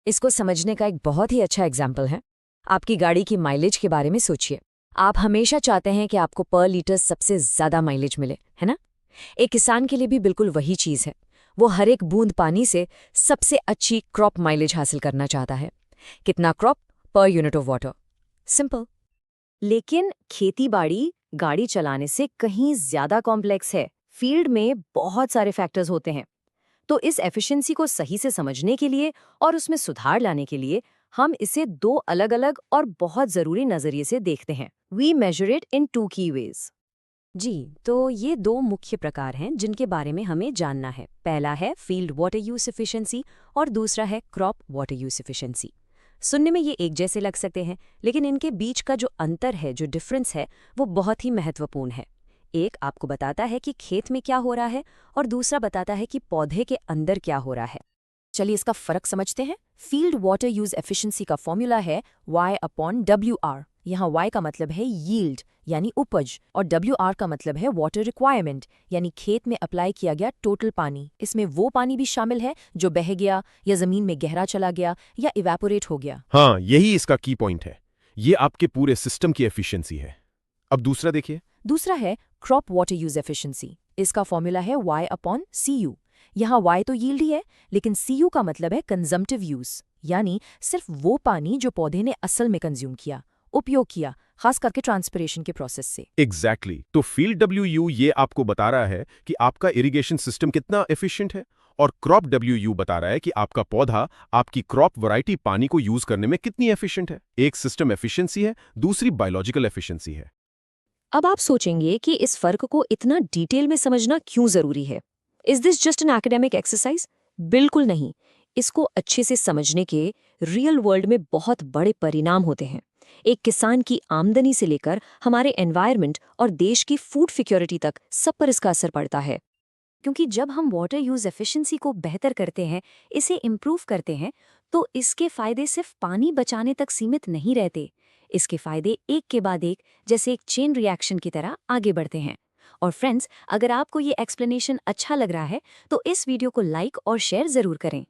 इसको समझने का एक बहुत ही अच्छा एग्जाम्पल है। आपकी गाड़ी की माइलेज के बारे में सोचिए। आप हमेशा चाहते हैं कि आपको पर लीटर सबसे ज़्यादा माइलेज मिले, है ना? एक किसान के लिए भी बिल्कुल वही चीज़ है। वो हर एक बूंद पानी से सबसे अच्छी क्रॉप माइलेज हासिल करना चाहता है। कितना crop per unit of water, simple. लेकिन खेतीबाड़ी गाड़ी चलाने से कहीं ज्यादा कॉम्प्लेक्स है। फील्ड में बहुत सारे फैक्टर्स होते हैं। तो इस एफिशिएंसी को सही से समझने के लिए और उसमें सुधार लाने के लिए हम इसे दो अलग-अलग और बहुत जरूरी नजरिए से देखते हैं। We measure it in 2 key ways। जी, तो ये 2 मुख्य प्रकार हैं जिनके बारे में हमें जानना है। पहला है फील्ड वाटर यूज एफिशिएंसी और दूसरा है क्रॉप वाटर यूज एफिशिएंसी। सुनने में ये एक जैसे लग सकते हैं, लेकिन इनके बीच का जो अंतर है, जो डिफरेंस है, वो बहुत ही महत्वपूर्ण है। एक आपको बताता है कि खेत में क्या हो रहा है और दूसरा बताता है कि पौधे के अंदर क्या हो रहा है। चलिए इसका फर्क समझते हैं। फील्ड वाटर यूज एफिशिएंसी का फॉर्मूला है Y/WR। यहाँ Y का मतलब है यील्ड यानी उपज और WR का मतलब है वाटर रिक्वायरमेंट यानी खेत में अप्लाई किया गया टोटल पानी। इसमें वो पानी भी शामिल है जो बह गया या जमीन में गहरा चला गया या इवेपोरेट हो गया। हाँ, यही इसका की पॉइंट है। ये आपके पूरे सिस्टम की एफिशिएंसी है। अब दूसरा देखिए। दूसरा है क्रॉप वाटर यूज एफिशिएंसी। इसका फॉर्मूला है Y/CU। यहाँ Y तो यील्ड ही है, लेकिन CU का मतलब है कंजम्पटिव यूज यानी सिर्फ वो पानी जो पौधे ने असल में कंज्यूम किया, उपयोग किया, खास करके ट्रांसपिरेशन के प्रोसेस से। एग्जैक्टली। तो फील्ड WU ये आपको बता रहा है कि आपका इरिगेशन सिस्टम कितना एफिशिएंट है और क्रॉप WU बता रहा है कि आपका पौधा, आपकी क्रॉप वैरायटी पानी को यूज करने में कितनी एफिशिएंट है। एक सिस्टम एफिशिएंसी है, दूसरी बायोलॉजिकल एफिशिएंसी है। अब आप सोचेंगे कि इस फर्क को इतना डिटेल में समझना क्यों जरूरी है? Is this just an academic exercise? बिल्कुल नहीं। इसको अच्छे से समझने के रियल वर्ल्ड में बहुत बड़े परिणाम होते हैं। एक किसान की आमदनी से लेकर हमारे एनवायरनमेंट और देश की फूड सिक्योरिटी तक सब पर इसका असर पड़ता है। क्योंकि जब हम वाटर यूज एफिशिएंसी को बेहतर करते हैं, इसे इम्प्रूव करते हैं, तो इसके फायदे सिर्फ पानी बचाने तक सीमित नहीं रहते। इसके फायदे एक के बाद एक जैसे एक चेन रिएक्शन की तरह आगे बढ़ते हैं। और फ्रेंड्स, अगर आपको ये एक्सप्लेनेशन अच्छा लग रहा है तो इस वीडियो को लाइक और शेयर जरूर करें।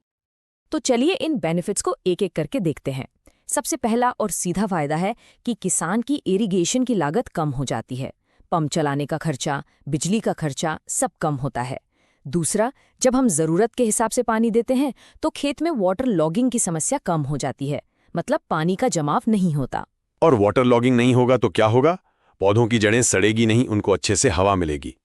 तो चलिए इन बेनिफिट्स को एक-एक करके देखते हैं। सबसे पहला और सीधा फायदा है कि किसान की इरिगेशन की लागत कम हो जाती है। पंप चलाने का खर्चा, बिजली का खर्चा सब कम होता है। दूसरा, जब हम ज़रूरत के हिसाब से पानी देते हैं तो खेत में वाटर लॉगिंग की समस्या कम हो जाती है, मतलब पानी का जमाव नहीं होता। और वाटर लॉगिंग नहीं होगा तो क्या होगा? पौधों की जड़ें सड़ेगी नहीं, उनको अच्छे से हवा मिलेगी।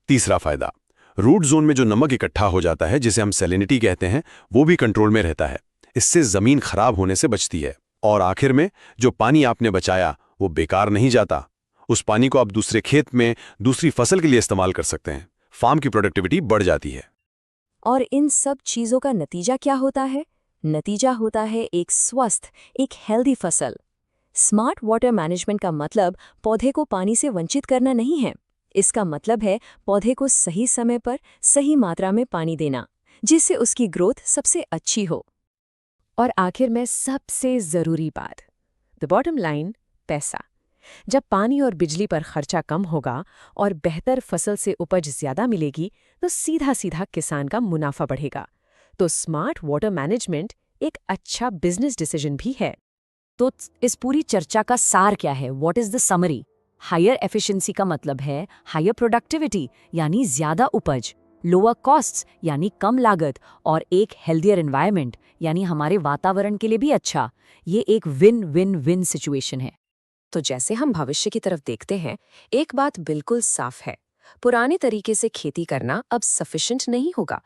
तीसरा फायदा, रूट जोन में जो नमक इकट्ठा हो जाता है, जिसे हम सैलिनिटी कहते हैं, वो भी कंट्रोल में रहता है। इससे जमीन खराब होने से बचती है। और आखिर में जो पानी आपने बचाया वो बेकार नहीं जाता। उस पानी को आप दूसरे खेत में दूसरी फसल के लिए इस्तेमाल कर सकते हैं। फार्म की प्रोडक्टिविटी बढ़ जाती है। और इन सब चीजों का नतीजा क्या होता है? नतीजा होता है एक स्वस्थ, एक हेल्दी फसल। स्मार्ट वाटर मैनेजमेंट का मतलब पौधे को पानी से वंचित करना नहीं है। इसका मतलब है पौधे को सही समय पर सही मात्रा में पानी देना, जिससे उसकी ग्रोथ सबसे अच्छी हो। और आखिर में सबसे ज़रूरी बात, द बॉटम लाइन, पैसा। जब पानी और बिजली पर खर्चा कम होगा और बेहतर फसल से उपज ज़्यादा मिलेगी तो सीधा सीधा किसान का मुनाफा बढ़ेगा। तो स्मार्ट वाटर मैनेजमेंट एक अच्छा बिजनेस डिसीजन भी है। तो इस पूरी चर्चा का सार क्या है? What is the summary? Higher efficiency का मतलब है हायर प्रोडक्टिविटी यानी ज़्यादा उपज, लोअर कॉस्ट्स यानी कम लागत, और एक हेल्दियर एनवायरनमेंट यानी हमारे वातावरण के लिए भी अच्छा। ये एक विन विन विन सिचुएशन है। तो जैसे हम भविष्य की तरफ देखते हैं, एक बात बिल्कुल साफ है, पुराने तरीके से खेती करना अब सफिशिएंट नहीं होगा।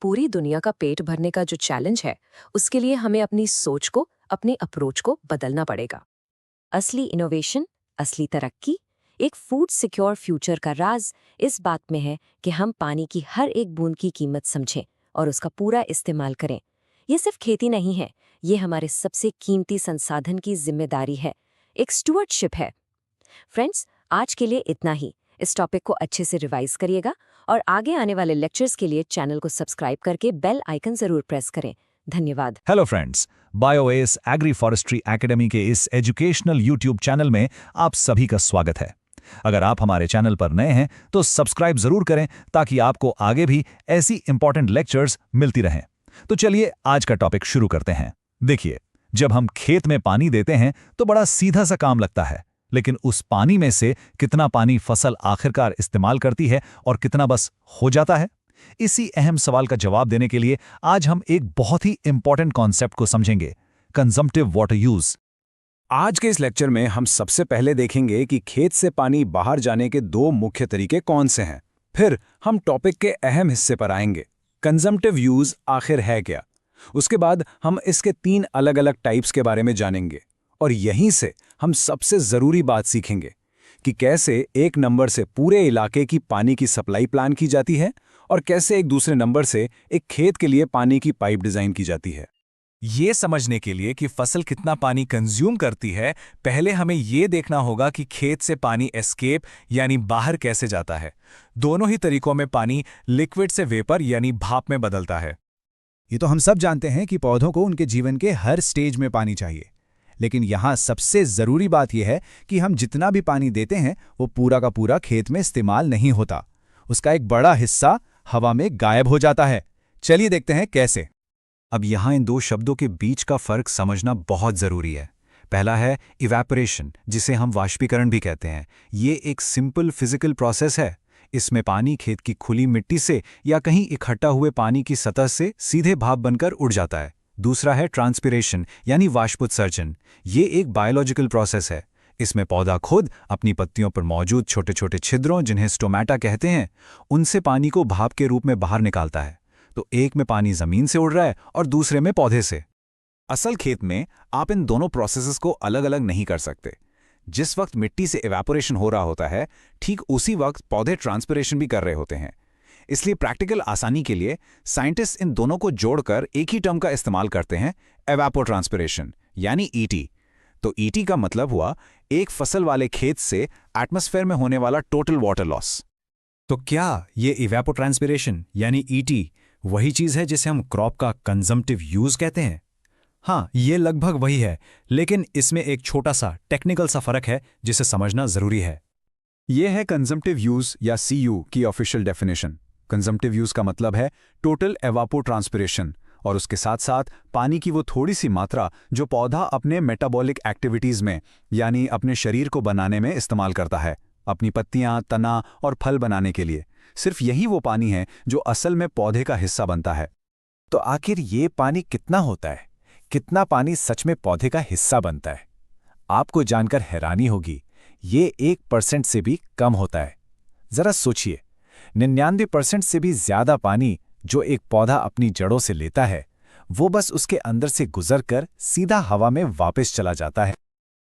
पूरी दुनिया का पेट भरने का जो चैलेंज है, उसके लिए हमें अपनी सोच को, अपने अप्रोच को बदलना पड़ेगा। असली इनोवेशन, असली तरक्की, एक फूड सिक्योर फ्यूचर का राज इस बात में है कि हम पानी की हर एक बूंद की कीमत समझें और उसका पूरा इस्तेमाल करें। ये सिर्फ खेती नहीं है, ये हमारे सबसे कीमती संसाधन की जिम्मेदारी है, एक स्टुअर्डशिप है। फ्रेंड्स, आज के लिए इतना ही। इस टॉपिक को अच्छे से रिवाइज करिएगा और आगे आने वाले लेक्चर्स के लिए चैनल को सब्सक्राइब करके बेल आइकन जरूर प्रेस करें। धन्यवाद। Hello friends, Bios agri forestry academy के इस एजुकेशनल यूट्यूब चैनल में आप सभी का स्वागत है। अगर आप हमारे चैनल पर नए हैं तो सब्सक्राइब जरूर करें ताकि आपको आगे भी ऐसी इंपॉर्टेंट लेक्चर्स मिलती रहें। तो चलिए आज का टॉपिक शुरू करते हैं। देखिए, जब हम खेत में पानी देते हैं तो बड़ा सीधा सा काम लगता है, लेकिन उस पानी में से कितना पानी फसल आखिरकार इस्तेमाल करती है और कितना बस हो जाता है, इसी अहम सवाल का जवाब देने के लिए आज हम एक बहुत ही इंपॉर्टेंट कॉन्सेप्ट को समझेंगे, कंजम्पटिव वाटर यूज। आज के इस लेक्चर में हम सबसे पहले देखेंगे कि खेत से पानी बाहर जाने के दो मुख्य तरीके कौन से हैं। फिर हम टॉपिक के अहम हिस्से पर आएंगे, कंजम्पटिव यूज आखिर है क्या। उसके बाद हम इसके 3 अलग-अलग टाइप्स के बारे में जानेंगे और यहीं से हम सबसे ज़रूरी बात सीखेंगे कि कैसे एक नंबर से पूरे इलाके की पानी की सप्लाई प्लान की जाती है और कैसे एक दूसरे नंबर से एक खेत के लिए पानी की पाइप डिज़ाइन की जाती है। ये समझने के लिए कि फसल कितना पानी कंज्यूम करती है, पहले हमें ये देखना होगा कि खेत से पानी एस्केप यानी बाहर कैसे जाता है। दोनों ही तरीकों में पानी लिक्विड से वेपर यानी भाप में बदलता है। ये तो हम सब जानते हैं कि पौधों को उनके जीवन के हर स्टेज में पानी चाहिए, लेकिन यहाँ सबसे ज़रूरी बात यह है कि हम जितना भी पानी देते हैं वो पूरा का पूरा खेत में इस्तेमाल नहीं होता। उसका एक बड़ा हिस्सा हवा में गायब हो जाता है। चलिए देखते हैं कैसे। अब यहाँ इन 2 शब्दों के बीच का फर्क समझना बहुत ज़रूरी है। पहला है इवैपोरेशन, जिसे हम वाष्पीकरण भी कहते हैं। ये एक सिंपल फिजिकल प्रोसेस है। इसमें पानी खेत की खुली मिट्टी से या कहीं इकट्ठा हुए पानी की सतह से सीधे भाप बनकर उड़ जाता है। दूसरा है ट्रांसपिरेशन यानी वाष्पोत्सर्जन। ये एक बायोलॉजिकल प्रोसेस है। इसमें पौधा खुद अपनी पत्तियों पर मौजूद छोटे छोटे छिद्रों, जिन्हें स्टोमेटा कहते हैं, उनसे पानी को भाप के रूप में बाहर निकालता है। तो एक में पानी जमीन से उड़ रहा है और दूसरे में पौधे से। असल खेत में आप इन दोनों प्रोसेसेस को अलग अलग नहीं कर सकते। जिस वक्त मिट्टी से इवैपोरेशन हो रहा होता है, ठीक उसी वक्त पौधे ट्रांसपिरेशन भी कर रहे होते हैं। इसलिए प्रैक्टिकल आसानी के लिए साइंटिस्ट इन दोनों को जोड़कर एक ही टर्म का इस्तेमाल करते हैं, एवापोट्रांसपिरेशन यानी ईटी। तो ईटी का मतलब हुआ एक फसल वाले खेत से एटमॉस्फेयर में होने वाला टोटल वाटर लॉस। तो क्या ये इवैपोट्रांसपिरेशन यानी ईटी वही चीज़ है जिसे हम क्रॉप का कंजम्पटिव यूज कहते हैं? हाँ, ये लगभग वही है, लेकिन इसमें एक छोटा सा टेक्निकल सा फर्क है जिसे समझना जरूरी है। यह है कंजम्पटिव यूज या सीयू की ऑफिशियल डेफिनेशन। कंजम्पटिव यूज का मतलब है टोटल एवापोट्रांसपिरेशन और उसके साथ साथ पानी की वो थोड़ी सी मात्रा जो पौधा अपने मेटाबॉलिक एक्टिविटीज में यानी अपने शरीर को बनाने में इस्तेमाल करता है, अपनी पत्तियां, तना और फल बनाने के लिए। सिर्फ यही वो पानी है जो असल में पौधे का हिस्सा बनता है। तो आखिर ये पानी कितना होता है? कितना पानी सच में पौधे का हिस्सा बनता है? आपको जानकर हैरानी होगी, ये 1% से भी कम होता है। जरा सोचिए, 99% से भी ज्यादा पानी जो एक पौधा अपनी जड़ों से लेता है, वो बस उसके अंदर से गुजरकर सीधा हवा में वापस चला जाता है।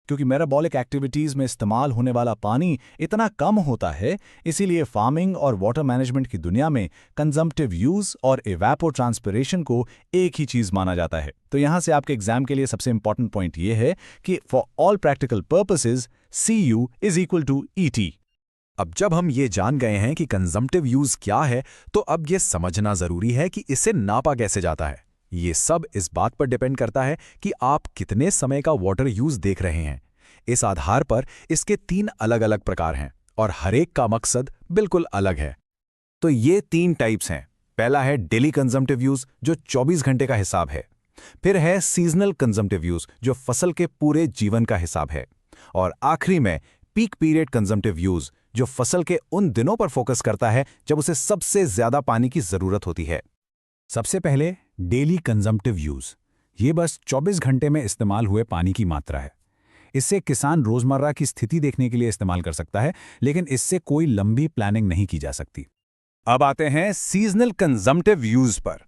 क्योंकि मेटाबॉलिक एक्टिविटीज में इस्तेमाल होने वाला पानी इतना कम होता है, इसीलिए फार्मिंग और वाटर मैनेजमेंट की दुनिया में कंजम्पटिव यूज और इवैपोट्रांसपिरेशन को एक ही चीज माना जाता है। तो यहां से आपके एग्जाम के लिए सबसे इंपॉर्टेंट पॉइंट ये है कि for all practical purposes CU is equal to ET। अब जब हम ये जान गए हैं कि कंजम्पटिव यूज क्या है, तो अब ये समझना जरूरी है कि इसे नापा कैसे जाता है। ये सब इस बात पर डिपेंड करता है कि आप कितने समय का वाटर यूज देख रहे हैं। इस आधार पर इसके 3 अलग अलग प्रकार हैं और हर एक का मकसद बिल्कुल अलग है। तो ये 3 टाइप्स हैं। पहला है डेली कंजम्पटिव यूज जो 24 घंटे का हिसाब है। फिर है सीजनल कंजम्पटिव यूज जो फसल के पूरे जीवन का हिसाब है। और आखिरी में पीक पीरियड कंजम्पटिव यूज जो फसल के उन दिनों पर फोकस करता है जब उसे सबसे ज्यादा पानी की जरूरत होती है। सबसे पहले डेली कंजम्पटिव यूज। ये बस 24 घंटे में इस्तेमाल हुए पानी की मात्रा है। इससे किसान रोजमर्रा की स्थिति देखने के लिए इस्तेमाल कर सकता है, लेकिन इससे कोई लंबी प्लानिंग नहीं की जा सकती। अब आते हैं सीजनल कंजम्पटिव यूज पर।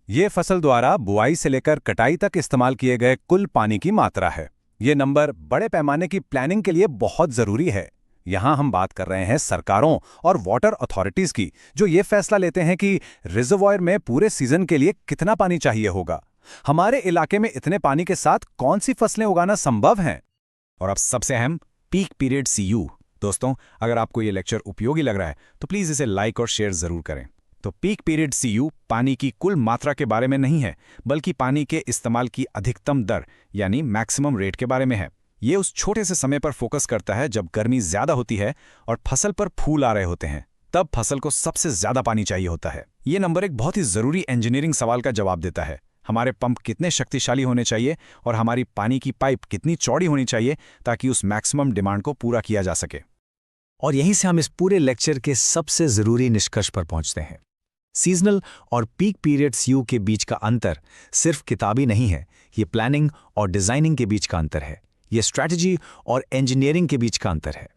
यह फसल द्वारा बुआई से लेकर कटाई तक इस्तेमाल किए गए कुल पानी की मात्रा है। ये नंबर बड़े पैमाने की प्लानिंग के लिए बहुत जरूरी है। यहां हम बात कर रहे हैं सरकारों और वाटर अथॉरिटीज की, जो ये फैसला लेते हैं कि रिजर्वॉयर में पूरे सीजन के लिए कितना पानी चाहिए होगा। हमारे इलाके में इतने पानी के साथ कौन सी फसलें उगाना संभव हैं। और अब सबसे अहम पीक पीरियड CU दोस्तों, अगर आपको ये लेक्चर उपयोगी लग रहा है तो प्लीज़ इसे लाइक और शेयर ज़रूर करें। तो पीक पीरियड CU पानी की कुल मात्रा के बारे में नहीं है, बल्कि पानी के इस्तेमाल की अधिकतम दर यानी मैक्सिमम रेट के बारे में है। ये उस छोटे से समय पर फोकस करता है जब गर्मी ज़्यादा होती है और फसल पर फूल आ रहे होते हैं। तब फसल को सबसे ज़्यादा पानी चाहिए होता है। ये नंबर एक बहुत ही ज़रूरी इंजीनियरिंग सवाल का जवाब देता है। हमारे पंप कितने शक्तिशाली होने चाहिए और हमारी पानी की पाइप कितनी चौड़ी होनी चाहिए ताकि उस मैक्सिमम डिमांड को पूरा किया जा सके। और यहीं से हम इस पूरे लेक्चर के सबसे ज़रूरी निष्कर्ष पर पहुंचते हैं। सीजनल और पीक पीरियड CU के बीच का अंतर सिर्फ किताबी नहीं है, ये प्लानिंग और डिज़ाइनिंग के बीच का अंतर है, ये स्ट्रैटेजी और इंजीनियरिंग के बीच का अंतर है।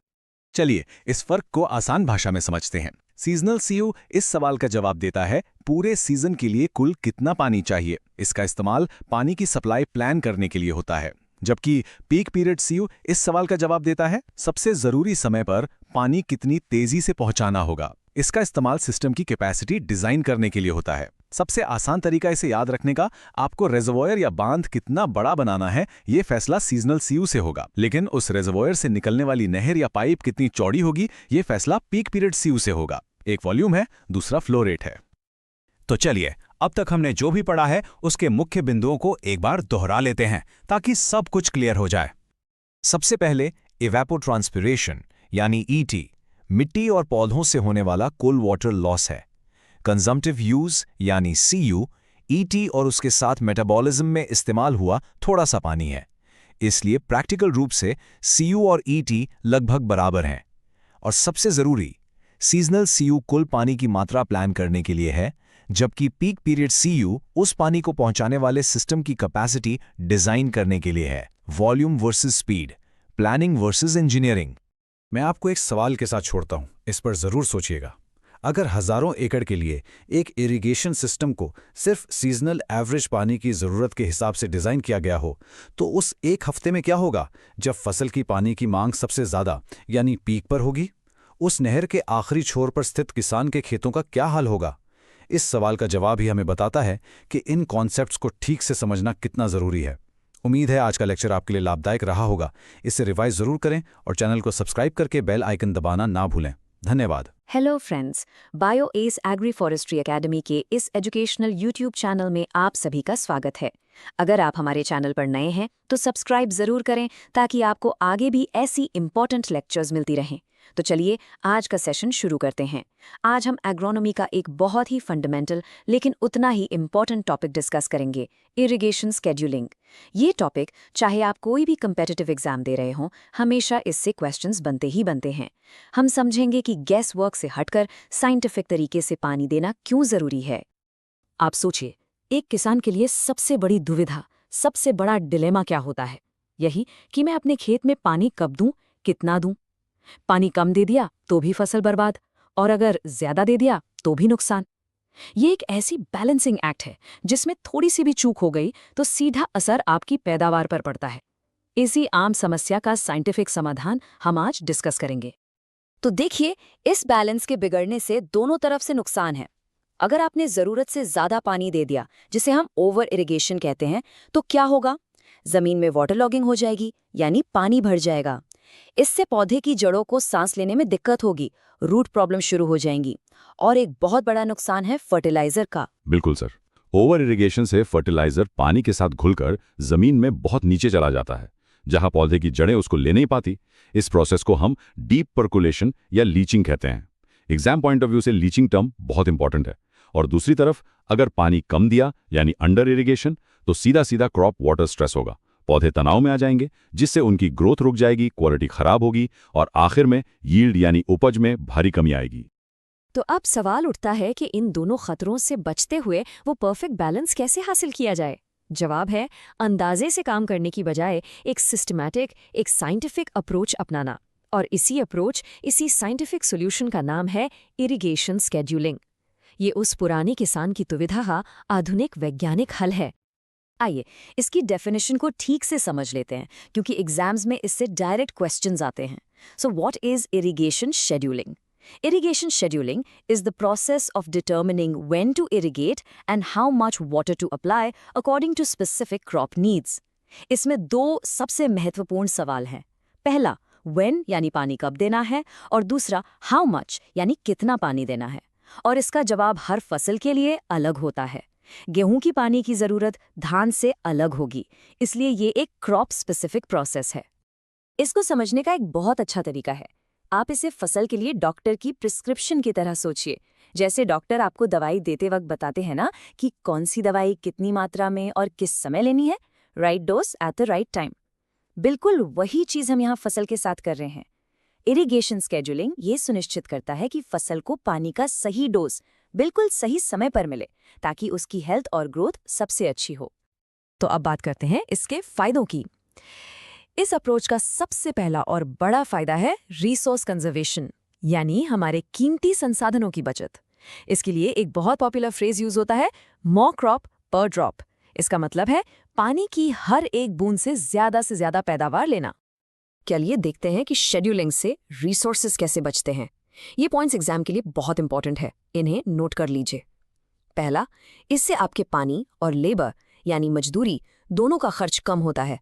चलिए इस फर्क को आसान भाषा में समझते हैं। सीजनल CU इस सवाल का जवाब देता है पूरे सीजन के लिए कुल कितना पानी चाहिए। इसका इस्तेमाल पानी की सप्लाई प्लान करने के लिए होता है। जबकि पीक पीरियड CU इस सवाल का जवाब देता है सबसे जरूरी समय पर पानी कितनी तेजी से पहुंचाना होगा। इसका इस्तेमाल सिस्टम की कैपेसिटी डिजाइन करने के लिए होता है। सबसे आसान तरीका इसे याद रखने का, आपको रेजर्वोयर या बांध कितना बड़ा बनाना है ये फैसला सीजनल CU से होगा, लेकिन उस रेजर्वोयर से निकलने वाली नहर या पाइप कितनी चौड़ी होगी ये फैसला पीक पीरियड CU से होगा। एक वॉल्यूम है, दूसरा फ्लो रेट है। तो चलिए, अब तक हमने जो भी पढ़ा है उसके मुख्य बिंदुओं को एक बार दोहरा लेते हैं ताकि सब कुछ क्लियर हो जाए। सबसे पहले इवेपोट्रांसपिरेशन यानी ET मिट्टी और पौधों से होने वाला कुल वाटर लॉस है। कंजम्पटिव यूज यानी CU ET और उसके साथ मेटाबॉलिज्म में इस्तेमाल हुआ थोड़ा सा पानी है। इसलिए प्रैक्टिकल रूप से CU और ET लगभग बराबर हैं। और सबसे ज़रूरी, सीजनल CU कुल पानी की मात्रा प्लान करने के लिए है, जबकि पीक पीरियड CU उस पानी को पहुंचाने वाले सिस्टम की कैपेसिटी डिजाइन करने के लिए है। Volume versus speed, planning versus engineering. मैं आपको एक सवाल के साथ छोड़ता हूं, इस पर जरूर सोचिएगा। अगर हजारों एकड़ के लिए एक इरिगेशन सिस्टम को सिर्फ सीजनल एवरेज पानी की ज़रूरत के हिसाब से डिज़ाइन किया गया हो, तो उस एक हफ्ते में क्या होगा जब फसल की पानी की मांग सबसे ज़्यादा यानी पीक पर होगी? उस नहर के आखिरी छोर पर स्थित किसान के खेतों का क्या हाल होगा? इस सवाल का जवाब ही हमें बताता है कि इन कॉन्सेप्ट्स को ठीक से समझना कितना ज़रूरी है। उम्मीद है आज का लेक्चर आपके लिए लाभदायक रहा होगा। इसे रिवाइज ज़रूर करें और चैनल को सब्सक्राइब करके बेल आइकन दबाना ना भूलें। धन्यवाद। Hello friends, Bios agri forestry academy के इस एजुकेशनल यूट्यूब चैनल में आप सभी का स्वागत है। अगर आप हमारे चैनल पर नए हैं तो सब्सक्राइब ज़रूर करें ताकि आपको आगे भी ऐसी इंपॉर्टेंट लेक्चर्स मिलती रहें। तो चलिए आज का सेशन शुरू करते हैं। आज हम एग्रोनॉमी का एक बहुत ही फंडामेंटल लेकिन उतना ही इम्पॉर्टेंट टॉपिक डिस्कस करेंगे, इरिगेशन स्केड्यूलिंग। ये टॉपिक चाहे आप कोई भी कम्पिटिटिव एग्जाम दे रहे हों, हमेशा इससे क्वेश्चंस बनते ही बनते हैं। हम समझेंगे कि गैस वर्क से हटकर साइंटिफिक तरीके से पानी देना क्यों ज़रूरी है। आप सोचिए, एक किसान के लिए सबसे बड़ी दुविधा, सबसे बड़ा डिलेमा क्या होता है? यही कि मैं अपने खेत में पानी कब दूं, कितना दूं। पानी कम दे दिया तो भी फसल बर्बाद, और अगर ज्यादा दे दिया तो भी नुकसान। ये एक ऐसी बैलेंसिंग एक्ट है जिसमें थोड़ी सी भी चूक हो गई तो सीधा असर आपकी पैदावार पर पड़ता है। इसी आम समस्या का साइंटिफिक समाधान हम आज डिस्कस करेंगे। तो देखिए, इस बैलेंस के बिगड़ने से दोनों तरफ से नुकसान है। अगर आपने जरूरत से ज्यादा पानी दे दिया, जिसे हम ओवर इरिगेशन कहते हैं, तो क्या होगा? जमीन में वाटर लॉगिंग हो जाएगी, यानी पानी भर जाएगा। इससे पौधे की जड़ों को सांस लेने में दिक्कत होगी, रूट प्रॉब्लम शुरू हो जाएंगी। और एक बहुत बड़ा नुकसान है फर्टिलाइजर का। बिल्कुल सर, ओवर इरिगेशन से फर्टिलाइजर पानी के साथ घुलकर जमीन में बहुत नीचे चला जाता है, जहां पौधे की जड़ें उसको ले नहीं पाती। इस प्रोसेस को हम डीप पर्कुलेशन या लीचिंग कहते हैं। एग्जाम पॉइंट ऑफ व्यू से लीचिंग टर्म बहुत इंपॉर्टेंट है। और दूसरी तरफ अगर पानी कम दिया यानी अंडर इरिगेशन, तो सीधा सीधा क्रॉप वाटर स्ट्रेस होगा, पौधे तनाव में आ जाएंगे, जिससे उनकी ग्रोथ रुक जाएगी, क्वालिटी खराब होगी और आखिर में यील्ड यानी उपज में भारी कमी आएगी। तो अब सवाल उठता है कि इन दोनों खतरों से बचते हुए वो परफेक्ट बैलेंस कैसे हासिल किया जाए? जवाब है अंदाजे से काम करने की बजाय एक सिस्टमैटिक, एक साइंटिफिक अप्रोच अपनाना। और इसी साइंटिफिक सोल्यूशन का नाम है इरिगेशन स्केड्यूलिंग। ये उस पुरानी किसान की दुविधा का आधुनिक वैज्ञानिक हल है। आइए इसकी डेफिनेशन को ठीक से समझ लेते हैं, क्योंकि एग्जाम्स में इससे डायरेक्ट क्वेश्चंस आते हैं। So what is irrigation scheduling? Irrigation scheduling is the process of determining when to irrigate and how much water to apply according to specific crop needs. इसमें दो सबसे महत्वपूर्ण सवाल हैं। पहला, व्हेन यानी पानी कब देना है, और दूसरा हाउ मच यानी कितना पानी देना है। और इसका जवाब हर फसल के लिए अलग होता है। गेहूं की पानी की ज़रूरत धान से अलग होगी, इसलिए ये एक क्रॉप स्पेसिफिक प्रोसेस है। इसको समझने का एक बहुत अच्छा तरीका है, आप इसे फसल के लिए डॉक्टर की प्रिस्क्रिप्शन की तरह सोचिए। जैसे डॉक्टर आपको दवाई देते वक्त बताते हैं ना कि कौन सी दवाई कितनी मात्रा में और किस समय लेनी है, right dose at the right time. बिल्कुल वही चीज़ हम यहाँ फसल के साथ कर रहे हैं। इरिगेशन स्केड्यूलिंग ये सुनिश्चित करता है कि फसल को पानी का सही डोज बिल्कुल सही समय पर मिले, ताकि उसकी हेल्थ और ग्रोथ सबसे अच्छी हो। तो अब बात करते हैं इसके फायदों की। इस अप्रोच का सबसे पहला और बड़ा फायदा है रिसोर्स कंजर्वेशन, यानी हमारे कीमती संसाधनों की बचत। इसके लिए एक बहुत पॉपुलर फ्रेज यूज होता है, मोर क्रॉप पर ड्रॉप। इसका मतलब है पानी की हर एक बूंद से ज्यादा पैदावार लेना। चलिए देखते हैं कि शेड्यूलिंग से रिसोर्सेज कैसे बचते हैं। ये पॉइंट्स एग्जाम के लिए बहुत इंपॉर्टेंट है, इन्हें नोट कर लीजिए। पहला, इससे आपके पानी और लेबर यानी मजदूरी दोनों का खर्च कम होता है,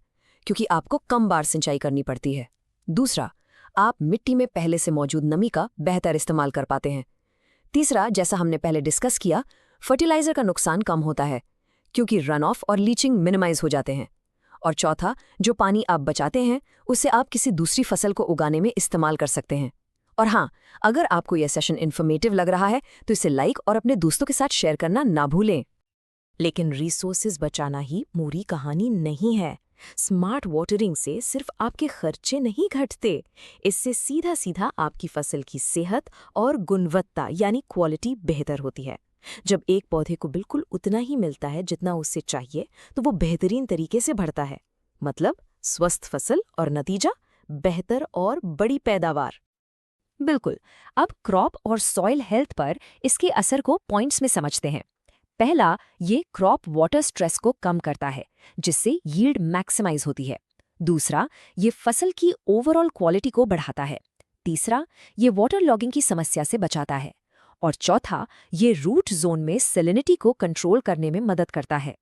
क्योंकि आपको कम बार सिंचाई करनी पड़ती है। दूसरा, आप मिट्टी में पहले से मौजूद नमी का बेहतर इस्तेमाल कर पाते हैं। तीसरा, जैसा हमने पहले डिस्कस किया, फर्टिलाइजर का नुकसान कम होता है, क्योंकि रन ऑफ और लीचिंग मिनिमाइज हो जाते हैं। और चौथा, जो पानी आप बचाते हैं उसे आप किसी दूसरी फसल को उगाने में इस्तेमाल कर सकते हैं। और हाँ, अगर आपको यह सेशन इन्फॉर्मेटिव लग रहा है तो इसे लाइक और अपने दोस्तों के साथ शेयर करना ना भूलें। लेकिन रिसोर्सेज बचाना ही पूरी कहानी नहीं है। स्मार्ट वाटरिंग से सिर्फ आपके खर्चे नहीं घटते, इससे सीधा सीधा आपकी फसल की सेहत और गुणवत्ता यानी क्वालिटी बेहतर होती है। जब एक पौधे को बिल्कुल उतना ही मिलता है जितना उससे चाहिए, तो वो बेहतरीन तरीके से बढ़ता है। मतलब स्वस्थ फसल और नतीजा बेहतर और बड़ी पैदावार। बिल्कुल। अब क्रॉप और सॉइल हेल्थ पर इसके असर को पॉइंट्स में समझते हैं। पहला, ये क्रॉप वाटर स्ट्रेस को कम करता है, जिससे यील्ड मैक्सिमाइज होती है। दूसरा, ये फसल की ओवरऑल क्वालिटी को बढ़ाता है। तीसरा, ये वाटर लॉगिंग की समस्या से बचाता है। और चौथा, ये रूट जोन में सैलिनिटी को कंट्रोल करने में मदद करता है।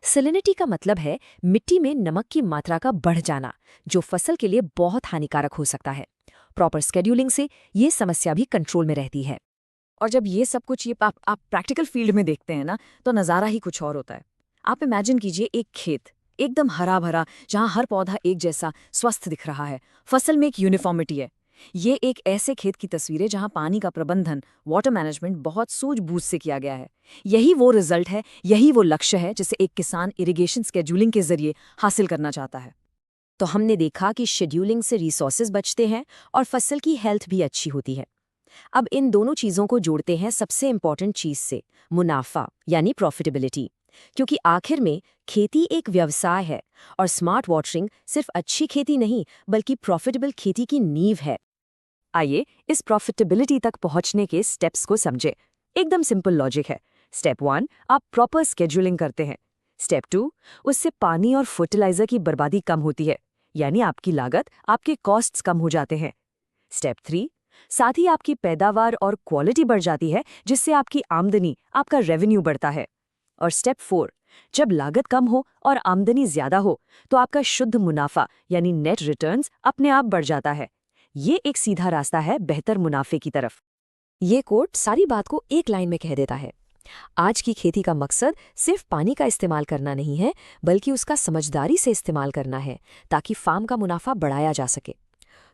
सैलिनिटी का मतलब है मिट्टी में नमक की मात्रा का बढ़ जाना, जो फसल के लिए बहुत हानिकारक हो सकता है। प्रॉपर स्केड्यूलिंग से ये समस्या भी कंट्रोल में रहती है। और जब ये सब कुछ आप प्रैक्टिकल फील्ड में देखते हैं ना, तो नज़ारा ही कुछ और होता है। आप इमेजिन कीजिए एक खेत एकदम हरा भरा, जहाँ हर पौधा एक जैसा स्वस्थ दिख रहा है, फसल में एक यूनिफॉर्मिटी है। ये एक ऐसे खेत की तस्वीर है जहाँ पानी का प्रबंधन, वाटर मैनेजमेंट बहुत सूझबूझ से किया गया है। यही वो रिजल्ट है, यही वो लक्ष्य है जिसे एक किसान इरिगेशन स्केड्यूलिंग के जरिए हासिल करना चाहता है। तो हमने देखा कि शेड्यूलिंग से रिसोर्सेज बचते हैं और फसल की हेल्थ भी अच्छी होती है। अब इन दोनों चीज़ों को जोड़ते हैं सबसे इंपॉर्टेंट चीज़ से, मुनाफा यानी प्रॉफिटेबिलिटी। क्योंकि आखिर में खेती एक व्यवसाय है और स्मार्ट वाटरिंग सिर्फ अच्छी खेती नहीं बल्कि प्रॉफिटेबल खेती की नींव है। आइए इस प्रॉफिटेबिलिटी तक पहुंचने के स्टेप्स को समझे। एकदम सिंपल लॉजिक है। स्टेप 1, आप प्रॉपर स्केड्यूलिंग करते हैं। स्टेप 2, उससे पानी और फर्टिलाइजर की बर्बादी कम होती है, यानी आपकी लागत, आपके कॉस्ट्स कम हो जाते हैं। स्टेप 3, साथ ही आपकी पैदावार और क्वालिटी बढ़ जाती है, जिससे आपकी आमदनी, आपका रेवेन्यू बढ़ता है। और स्टेप 4, जब लागत कम हो और आमदनी ज्यादा हो तो आपका शुद्ध मुनाफा यानी नेट रिटर्न्स अपने आप बढ़ जाता है। ये एक सीधा रास्ता है बेहतर मुनाफे की तरफ। ये कोट सारी बात को एक लाइन में कह देता है। आज की खेती का मकसद सिर्फ पानी का इस्तेमाल करना नहीं है, बल्कि उसका समझदारी से इस्तेमाल करना है, ताकि फार्म का मुनाफा बढ़ाया जा सके।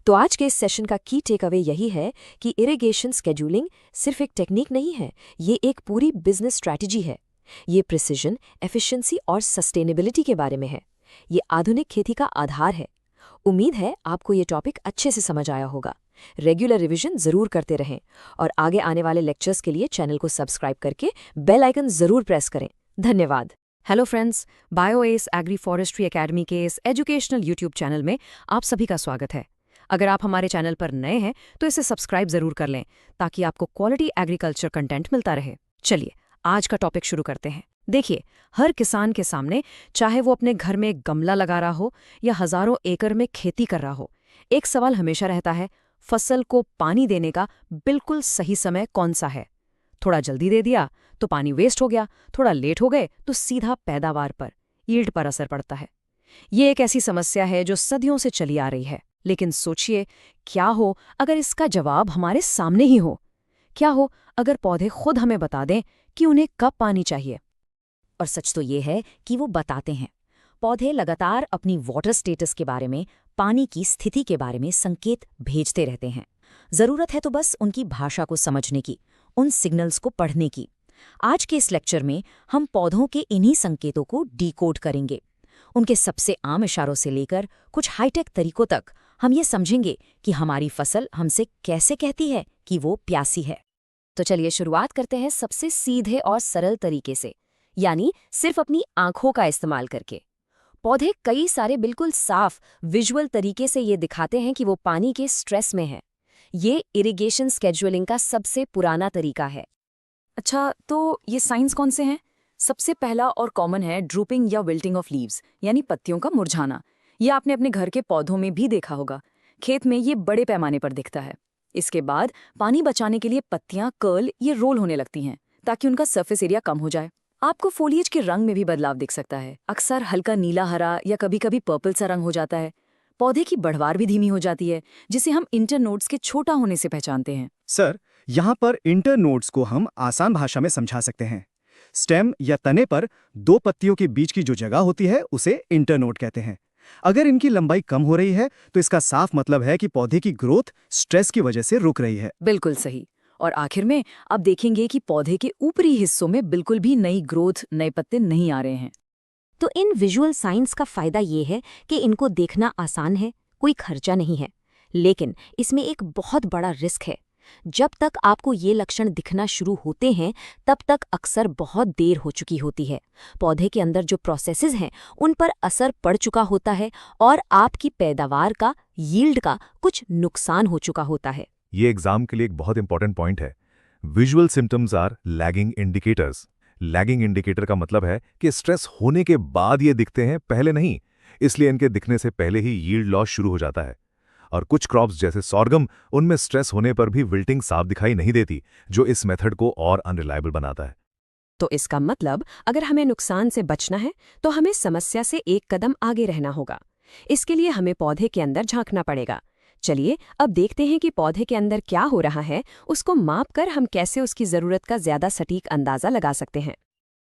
तो आज के इस सेशन का की टेक अवे यही है कि इरिगेशन स्केड्यूलिंग सिर्फ एक टेक्निक नहीं है, ये एक पूरी बिजनेस स्ट्रैटेजी है। ये प्रिसिजन, एफिशिएंसी और सस्टेनेबिलिटी के बारे में है। ये आधुनिक खेती का आधार है। उम्मीद है आपको ये टॉपिक अच्छे से समझ आया होगा। रेगुलर रिवीजन जरूर करते रहें और आगे आने वाले लेक्चर्स के लिए चैनल को सब्सक्राइब करके बेल आइकन जरूर प्रेस करें। धन्यवाद। Hello friends, Bios agri forestry academy के इस एजुकेशनल यूट्यूब चैनल में आप सभी का स्वागत है। अगर आप हमारे चैनल पर नए हैं तो इसे सब्सक्राइब जरूर कर लें, ताकि आपको क्वालिटी एग्रीकल्चर कंटेंट मिलता रहे। चलिए आज का टॉपिक शुरू करते हैं। देखिए, हर किसान के सामने, चाहे वो अपने घर में एक गमला लगा रहा हो या हजारों एकड़ में खेती कर रहा हो, एक सवाल हमेशा रहता है, फसल को पानी देने का बिल्कुल सही समय कौन सा है। थोड़ा जल्दी दे दिया तो पानी वेस्ट हो गया, थोड़ा लेट हो गए तो सीधा पैदावार पर, यील्ड पर असर पड़ता है। ये एक ऐसी समस्या है जो सदियों से चली आ रही है। लेकिन सोचिए, क्या हो अगर इसका जवाब हमारे सामने ही हो? क्या हो अगर पौधे खुद हमें बता दें कि उन्हें कब पानी चाहिए? और सच तो ये है कि वो बताते हैं। पौधे लगातार अपनी वाटर स्टेटस के बारे में, पानी की स्थिति के बारे में संकेत भेजते रहते हैं। ज़रूरत है तो बस उनकी भाषा को समझने की, उन सिग्नल्स को पढ़ने की। आज के इस लेक्चर में हम पौधों के इन्हीं संकेतों को डिकोड करेंगे। उनके सबसे आम इशारों से लेकर कुछ हाईटेक तरीकों तक हम ये समझेंगे कि हमारी फसल हमसे कैसे कहती है कि वो प्यासी है। तो चलिए शुरुआत करते हैं सबसे सीधे और सरल तरीके से, यानी सिर्फ अपनी आंखों का इस्तेमाल करके। पौधे कई सारे बिल्कुल साफ विजुअल तरीके से ये दिखाते हैं कि वो पानी के स्ट्रेस में है। ये इरिगेशन स्केड्यूलिंग का सबसे पुराना तरीका है। अच्छा, तो ये साइंस कौन से हैं? सबसे पहला और कॉमन है ड्रूपिंग या विल्टिंग ऑफ लीव्स, यानी पत्तियों का मुरझाना। ये आपने अपने घर के पौधों में भी देखा होगा। खेत में ये बड़े पैमाने पर दिखता है। इसके बाद पानी बचाने के लिए पत्तियां कर्ल या रोल होने लगती हैं ताकि उनका सरफेस एरिया कम हो जाए। आपको फोलिएज के रंग में भी बदलाव दिख सकता है। अक्सर हल्का नीला हरा या कभी कभी पर्पल सा रंग हो जाता है। पौधे की बढ़वार भी धीमी हो जाती है, जिसे हम इंटरनोड्स के छोटा होने से पहचानते हैं। सर, यहाँ पर इंटरनोड्स को हम आसान भाषा में समझा सकते हैं। स्टेम या तने पर दो पत्तियों के बीच की जो जगह होती है उसे इंटरनोड कहते हैं। अगर इनकी लंबाई कम हो रही है तो इसका साफ मतलब है कि पौधे की ग्रोथ स्ट्रेस की वजह से रुक रही है। बिल्कुल सही। और आखिर में अब देखेंगे कि पौधे के ऊपरी हिस्सों में बिल्कुल भी नई ग्रोथ, नए पत्ते नहीं आ रहे हैं। तो इन विजुअल साइंस का फायदा ये है कि इनको देखना आसान है, कोई खर्चा नहीं है। लेकिन इसमें एक बहुत बड़ा रिस्क है। जब तक आपको ये लक्षण दिखना शुरू होते हैं तब तक अक्सर बहुत देर हो चुकी होती है। पौधे के अंदर जो प्रोसेसेस हैं उन पर असर पड़ चुका होता है और आपकी पैदावार का, यील्ड का कुछ नुकसान हो चुका होता है। ये एग्जाम के लिए एक बहुत इंपॉर्टेंट पॉइंट है। Visual symptoms are lagging indicators. Lagging indicator का मतलब है कि स्ट्रेस होने के बाद ये दिखते हैं, पहले नहीं। इसलिए इनके दिखने से पहले ही यील्ड लॉस शुरू हो जाता है। और कुछ क्रॉप्स जैसे सॉर्गम, उनमें स्ट्रेस होने पर भी विल्टिंग साफ दिखाई नहीं देती, जो इस मेथड को और अनरिलायबल बनाता है। तो इसका मतलब अगर हमें नुकसान से बचना है तो हमें समस्या से एक कदम आगे रहना होगा। इसके लिए हमें पौधे के अंदर झांकना पड़ेगा। चलिए अब देखते हैं कि पौधे के अंदर क्या हो रहा है। उसको माप कर हम कैसे उसकी ज़रूरत का ज़्यादा सटीक अंदाज़ा लगा सकते हैं।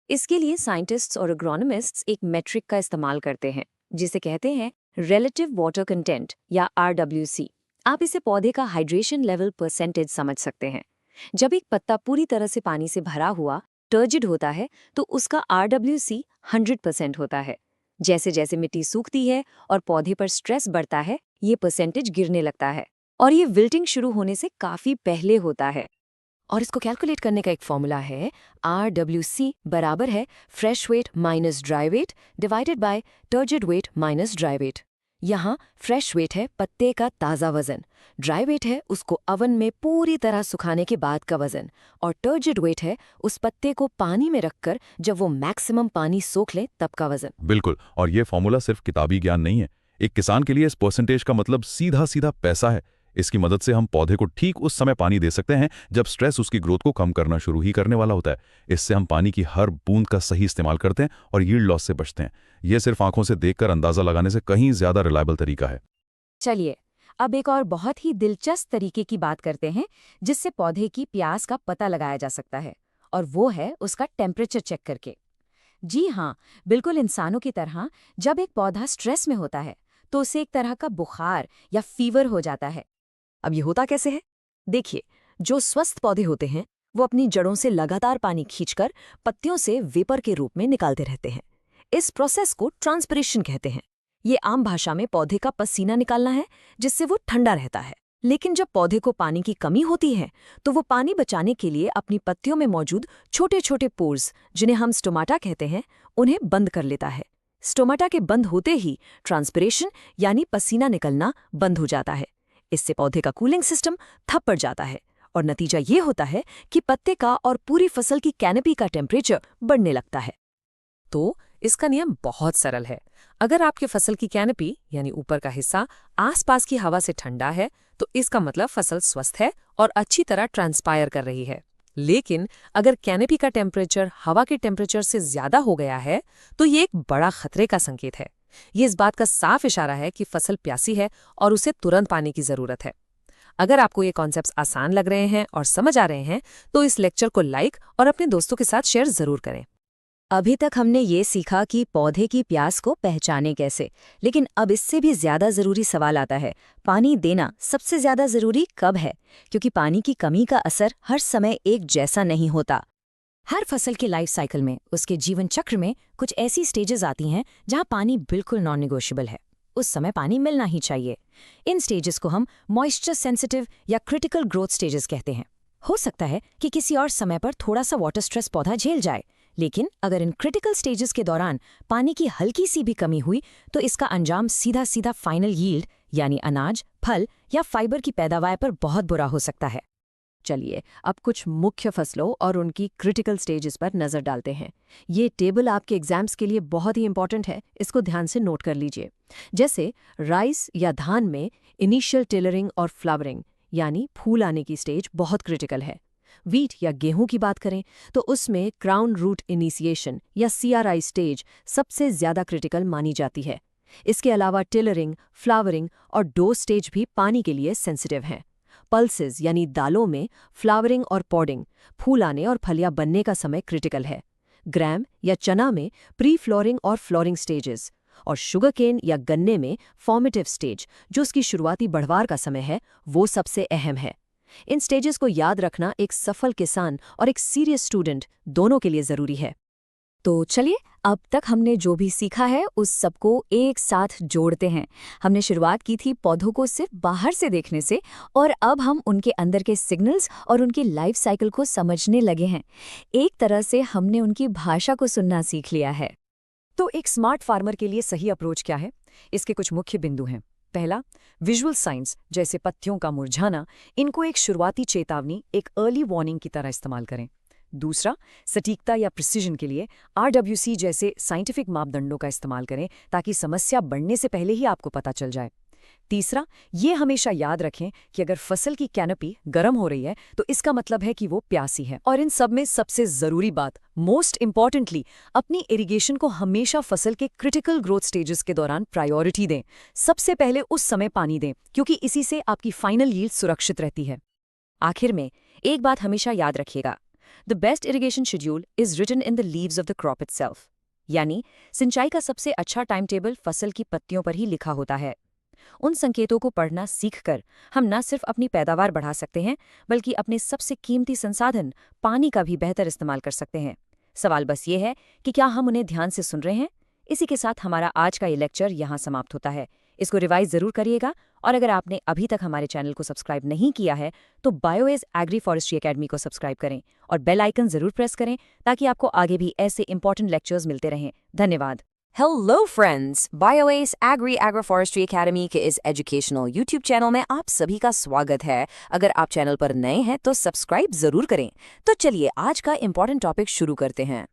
इसके लिए साइंटिस्ट्स और एग्रोनॉमिस्ट्स एक मेट्रिक का इस्तेमाल करते हैं जिसे कहते हैं रिलेटिव वाटर कंटेंट या RWC। आप इसे पौधे का हाइड्रेशन लेवल परसेंटेज समझ सकते हैं। जब एक पत्ता पूरी तरह से पानी से भरा हुआ, टर्जिड होता है तो उसका RWC 100% होता है। जैसे जैसे मिट्टी सूखती है और पौधे पर स्ट्रेस बढ़ता है, ये परसेंटेज गिरने लगता है और ये विल्टिंग शुरू होने से काफ़ी पहले होता है। और इसको कैलकुलेट करने का एक फॉर्मूला है। RWC बराबर है fresh weight minus dry weight divided by turgid weight minus dry weight. यहाँ फ्रेश वेट है पत्ते का ताज़ा वजन, ड्राई वेट है उसको ओवन में पूरी तरह सुखाने के बाद का वजन, और टर्जिड वेट है उस पत्ते को पानी में रखकर जब वो मैक्सिमम पानी सोख ले तब का वजन। बिल्कुल, और ये फॉर्मूला सिर्फ किताबी ज्ञान नहीं है। एक किसान के लिए इस परसेंटेज का मतलब सीधा सीधा पैसा है। इसकी मदद से हम पौधे को ठीक उस समय पानी दे सकते हैं जब स्ट्रेस उसकी ग्रोथ को कम करना शुरू ही करने वाला होता है। इससे हम पानी की हर बूंद का सही इस्तेमाल करते हैं और यील्ड लॉस से बचते हैं। यह सिर्फ आंखों से देखकर अंदाजा लगाने से कहीं ज्यादा रिलायबल तरीका है। चलिए अब एक और बहुत ही दिलचस्प तरीके की बात करते हैं जिससे पौधे की प्यास का पता लगाया जा सकता है, और वो है उसका टेम्परेचर चेक करके। जी हाँ, बिल्कुल इंसानों की तरह जब एक पौधा स्ट्रेस में होता है तो उसे एक तरह का बुखार या फीवर हो जाता है। अब ये होता कैसे है? देखिए, जो स्वस्थ पौधे होते हैं वो अपनी जड़ों से लगातार पानी खींचकर पत्तियों से वेपर के रूप में निकालते रहते हैं। इस प्रोसेस को ट्रांसपिरेशन कहते हैं। ये आम भाषा में पौधे का पसीना निकालना है जिससे वो ठंडा रहता है। लेकिन जब पौधे को पानी की कमी होती है तो वो पानी बचाने के लिए अपनी पत्तियों में मौजूद छोटे छोटे पोर्स, जिन्हें हम स्टोमाटा कहते हैं, उन्हें बंद कर लेता है। स्टोमाटा के बंद होते ही ट्रांसपिरेशन यानी पसीना निकलना बंद हो जाता है। इससे पौधे का कूलिंग सिस्टम थप पड़ जाता है और नतीजा ये होता है कि पत्ते का और पूरी फसल की कैनपी का टेम्परेचर बढ़ने लगता है। तो इसका नियम बहुत सरल है। अगर आपके फसल की कैनपी यानी ऊपर का हिस्सा आसपास की हवा से ठंडा है तो इसका मतलब फसल स्वस्थ है और अच्छी तरह ट्रांसपायर कर रही है। लेकिन अगर कैनपी का टेम्परेचर हवा के टेम्परेचर से ज्यादा हो गया है तो ये एक बड़ा खतरे का संकेत है, ये इस बात का साफ इशारा है कि फसल प्यासी है और उसे तुरंत पानी की जरूरत है। अगर आपको ये कॉन्सेप्ट्स आसान लग रहे हैं और समझ आ रहे हैं तो इस लेक्चर को लाइक और अपने दोस्तों के साथ शेयर जरूर करें। अभी तक हमने ये सीखा कि पौधे की प्यास को पहचाने कैसे, लेकिन अब इससे भी ज्यादा जरूरी सवाल आता है, पानी देना सबसे ज्यादा जरूरी कब है? क्योंकि पानी की कमी का असर हर समय एक जैसा नहीं होता। हर फसल के लाइफ साइकिल में, उसके जीवन चक्र में कुछ ऐसी स्टेजेस आती हैं जहां पानी बिल्कुल नॉन नेगोशिएबल है। उस समय पानी मिलना ही चाहिए। इन स्टेजेस को हम मॉइस्चर सेंसिटिव या क्रिटिकल ग्रोथ स्टेजेस कहते हैं। हो सकता है कि किसी और समय पर थोड़ा सा वाटर स्ट्रेस पौधा झेल जाए, लेकिन अगर इन क्रिटिकल स्टेजेस के दौरान पानी की हल्की सी भी कमी हुई तो इसका अंजाम सीधा सीधा फाइनल यील्ड यानी अनाज, फल या फाइबर की पैदावार पर बहुत बुरा हो सकता है। चलिए अब कुछ मुख्य फसलों और उनकी क्रिटिकल स्टेजेस पर नजर डालते हैं। ये टेबल आपके एग्जाम्स के लिए बहुत ही इंपॉर्टेंट है, इसको ध्यान से नोट कर लीजिए। जैसे राइस या धान में इनिशियल टेलरिंग और फ्लावरिंग यानी फूल आने की स्टेज बहुत क्रिटिकल है। वीट या गेहूं की बात करें तो उसमें क्राउन रूट इनिशिएशन या CRI स्टेज सबसे ज्यादा क्रिटिकल मानी जाती है। इसके अलावा टेलरिंग, फ्लावरिंग और डो स्टेज भी पानी के लिए सेंसिटिव हैं। पल्सेस यानी दालों में फ्लावरिंग और पॉडिंग, फूल आने और फलियां बनने का समय क्रिटिकल है। ग्रैम या चना में प्री फ्लोरिंग और फ्लोरिंग स्टेजेस, और शुगरकेन या गन्ने में फॉर्मेटिव स्टेज जो उसकी शुरुआती बढ़वार का समय है, वो सबसे अहम है। इन स्टेजेस को याद रखना एक सफल किसान और एक सीरियस स्टूडेंट दोनों के लिए जरूरी है। तो चलिए अब तक हमने जो भी सीखा है उस सबको एक साथ जोड़ते हैं। हमने शुरुआत की थी पौधों को सिर्फ बाहर से देखने से, और अब हम उनके अंदर के सिग्नल्स और उनकी लाइफ साइकिल को समझने लगे हैं। एक तरह से हमने उनकी भाषा को सुनना सीख लिया है। तो एक स्मार्ट फार्मर के लिए सही अप्रोच क्या है? इसके कुछ मुख्य बिंदु हैं। पहला, विजुअल साइंस जैसे पत्तियों का मुरझाना, इनको एक शुरुआती चेतावनी, एक अर्ली वार्निंग की तरह इस्तेमाल करें। दूसरा, सटीकता या प्रिसिजन के लिए RWC जैसे साइंटिफिक मापदंडों का इस्तेमाल करें ताकि समस्या बढ़ने से पहले ही आपको पता चल जाए। तीसरा, ये हमेशा याद रखें कि अगर फसल की कैनोपी गर्म हो रही है तो इसका मतलब है कि वो प्यासी है। और इन सब में सबसे जरूरी बात, मोस्ट इंपॉर्टेंटली, अपनी इरिगेशन को हमेशा फसल के क्रिटिकल ग्रोथ स्टेजेस के दौरान प्रायोरिटी दें। सबसे पहले उस समय पानी दें, क्योंकि इसी से आपकी फाइनल यील्ड सुरक्षित रहती है। आखिर में एक बात हमेशा याद रखिएगा, the best irrigation schedule is written in the leaves of the crop itself. यानी सिंचाई का सबसे अच्छा टाइम टेबल फसल की पत्तियों पर ही लिखा होता है। उन संकेतों को पढ़ना सीखकर हम न सिर्फ अपनी पैदावार बढ़ा सकते हैं, बल्कि अपने सबसे कीमती संसाधन पानी का भी बेहतर इस्तेमाल कर सकते हैं। सवाल बस ये है कि क्या हम उन्हें ध्यान से सुन रहे हैं? इसी के साथ हमारा आज का ये लेक्चर यहाँ समाप्त होता है। इसको रिवाइज जरूर करिएगा, और अगर आपने अभी तक हमारे चैनल को सब्सक्राइब नहीं किया है तो बायोएज एग्री फॉरेस्ट्री एकेडमी को सब्सक्राइब करें और बेल आइकन जरूर प्रेस करें ताकि आपको आगे भी ऐसे इंपॉर्टेंट लेक्चर्स मिलते रहें। धन्यवाद। Hello friends, Bios agri agroforestry academy के इस एजुकेशनल यूट्यूब चैनल में आप सभी का स्वागत है। अगर आप चैनल पर नए हैं तो सब्सक्राइब जरूर करें। तो चलिए आज का इंपॉर्टेंट टॉपिक शुरू करते हैं।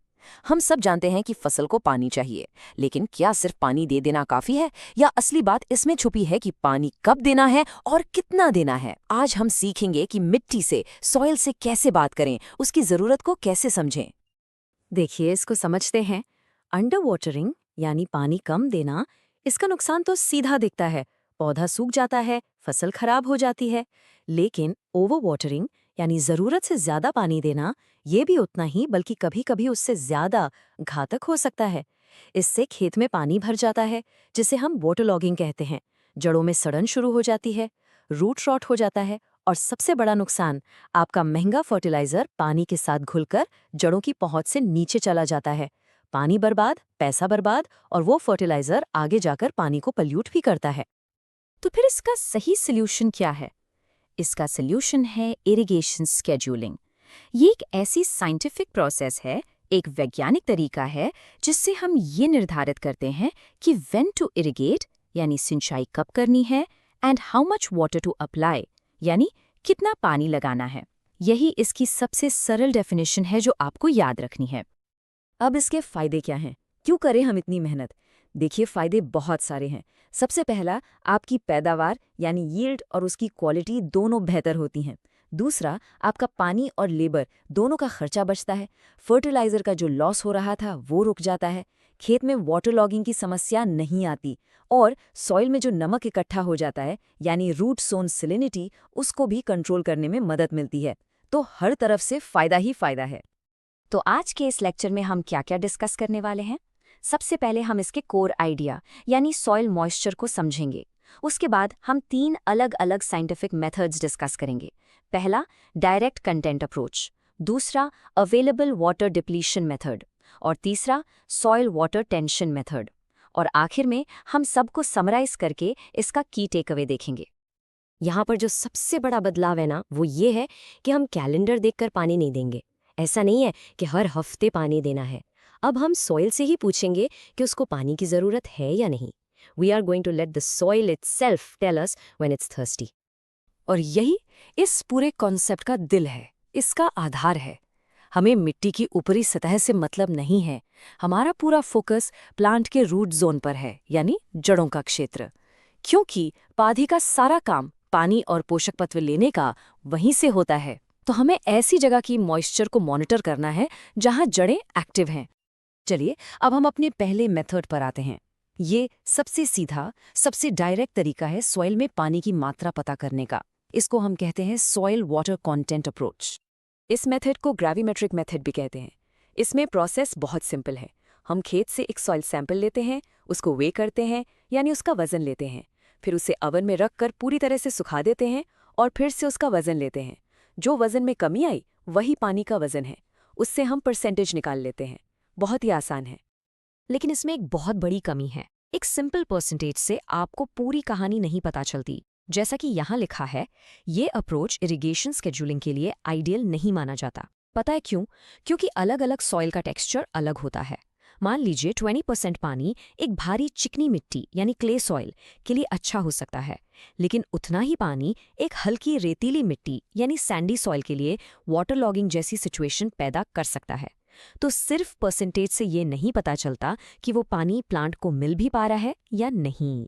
हम सब जानते हैं कि फसल को पानी चाहिए, लेकिन क्या सिर्फ पानी दे देना काफी है, या असली बात इसमें छुपी है कि पानी कब देना है और कितना देना है। आज हम सीखेंगे कि मिट्टी से, सॉइल से कैसे बात करें, उसकी जरूरत को कैसे समझें। देखिए, इसको समझते हैं। अंडर वाटरिंग यानी पानी कम देना, इसका नुकसान तो सीधा दिखता है, पौधा सूख जाता है, फसल खराब हो जाती है। लेकिन ओवर वाटरिंग यानी जरूरत से ज्यादा पानी देना, ये भी उतना ही बल्कि कभी कभी उससे ज्यादा घातक हो सकता है। इससे खेत में पानी भर जाता है, जिसे हम वाटरलॉगिंग कहते हैं। जड़ों में सड़न शुरू हो जाती है, रूट रॉट हो जाता है, और सबसे बड़ा नुकसान, आपका महंगा फर्टिलाइजर पानी के साथ घुलकर जड़ों की पहुंच से नीचे चला जाता है। पानी बर्बाद, पैसा बर्बाद, और वो फर्टिलाइजर आगे जाकर पानी को पल्यूट भी करता है। तो फिर इसका सही सल्यूशन क्या है? इसका सल्यूशन है इरिगेशन स्केड्यूलिंग। ये एक ऐसी साइंटिफिक प्रोसेस है, एक वैज्ञानिक तरीका है, जिससे हम ये निर्धारित करते हैं कि व्हेन टू इरिगेट यानी सिंचाई कब करनी है, and how much water to apply यानी कितना पानी लगाना है। यही इसकी सबसे सरल डेफिनेशन है जो आपको याद रखनी है। अब इसके फायदे क्या हैं? क्यों करें हम इतनी मेहनत? देखिए, फायदे बहुत सारे हैं। सबसे पहला, आपकी पैदावार यानी यील्ड और उसकी क्वालिटी दोनों बेहतर होती हैं। दूसरा, आपका पानी और लेबर दोनों का खर्चा बचता है। फर्टिलाइजर का जो लॉस हो रहा था वो रुक जाता है। खेत में वाटर लॉगिंग की समस्या नहीं आती और सॉइल में जो नमक इकट्ठा हो जाता है यानी रूट ज़ोन सैलिनिटी, उसको भी कंट्रोल करने में मदद मिलती है। तो हर तरफ से फ़ायदा ही फ़ायदा है। तो आज के इस लेक्चर में हम क्या क्या डिस्कस करने वाले हैं? सबसे पहले हम इसके कोर आइडिया यानी सॉइल मॉइस्चर को समझेंगे। उसके बाद हम 3 अलग अलग साइंटिफिक मेथड्स डिस्कस करेंगे। पहला, डायरेक्ट कंटेंट अप्रोच, दूसरा अवेलेबल वाटर डिप्लीशन मेथड और तीसरा सॉइल वाटर टेंशन मेथड। और आखिर में हम सबको समराइज करके इसका की टेकअवे देखेंगे। यहाँ पर जो सबसे बड़ा बदलाव है ना, वो ये है कि हम कैलेंडर देखकर पानी नहीं देंगे। ऐसा नहीं है कि हर हफ्ते पानी देना है। अब हम सॉइल से ही पूछेंगे कि उसको पानी की ज़रूरत है या नहीं। We are going to let the soil itself tell us when it's thirsty. और यही इस पूरे कॉन्सेप्ट का दिल है, इसका आधार है। हमें मिट्टी की ऊपरी सतह से मतलब नहीं है। हमारा पूरा फोकस प्लांट के रूट जोन पर है, यानी जड़ों का क्षेत्र। क्योंकि पौधे का सारा काम पानी और पोषक तत्व लेने का वहीं से होता है, तो हमें ऐसी जगह की मॉइस्चर को मॉनिटर करना है जहां जड़ें एक्टिव हैं। चलिए अब हम अपने पहले मेथड पर आते हैं। ये सबसे सीधा, सबसे डायरेक्ट तरीका है सॉइल में पानी की मात्रा पता करने का। इसको हम कहते हैं सॉइल वाटर कंटेंट अप्रोच। इस मेथड को ग्रेविमेट्रिक मेथड भी कहते हैं। इसमें प्रोसेस बहुत सिंपल है। हम खेत से एक सॉइल सैंपल लेते हैं, उसको वे करते हैं यानी उसका वजन लेते हैं, फिर उसे ओवन में रखकर पूरी तरह से सुखा देते हैं और फिर से उसका वजन लेते हैं। जो वजन में कमी आई वही पानी का वजन है, उससे हम परसेंटेज निकाल लेते हैं। बहुत ही आसान है। लेकिन इसमें एक बहुत बड़ी कमी है। एक सिंपल परसेंटेज से आपको पूरी कहानी नहीं पता चलती। जैसा कि यहाँ लिखा है, ये अप्रोच इरिगेशन शेड्यूलिंग के लिए आइडियल नहीं माना जाता। पता है क्यों? क्योंकि अलग अलग सॉइल का टेक्सचर अलग होता है। मान लीजिए 20% पानी एक भारी चिकनी मिट्टी यानी क्ले सॉइल के लिए अच्छा हो सकता है, लेकिन उतना ही पानी एक हल्की रेतीली मिट्टी यानी सैंडी सॉइल के लिए वाटर लॉगिंग जैसी सिचुएशन पैदा कर सकता है। तो सिर्फ परसेंटेज से ये नहीं पता चलता कि वो पानी प्लांट को मिल भी पा रहा है या नहीं।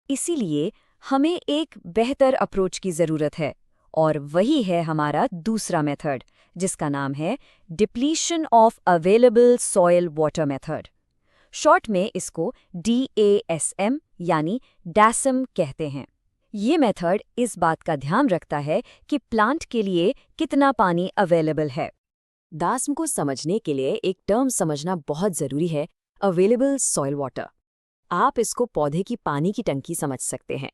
इसीलिए हमें एक बेहतर अप्रोच की ज़रूरत है, और वही है हमारा दूसरा मेथड, जिसका नाम है depletion of available soil water method. Short में इसको DASM यानी डैसम कहते हैं। ये मेथड इस बात का ध्यान रखता है कि प्लांट के लिए कितना पानी अवेलेबल है। दास्म को समझने के लिए एक टर्म समझना बहुत ज़रूरी है, अवेलेबल सॉइल वाटर। आप इसको पौधे की पानी की टंकी समझ सकते हैं।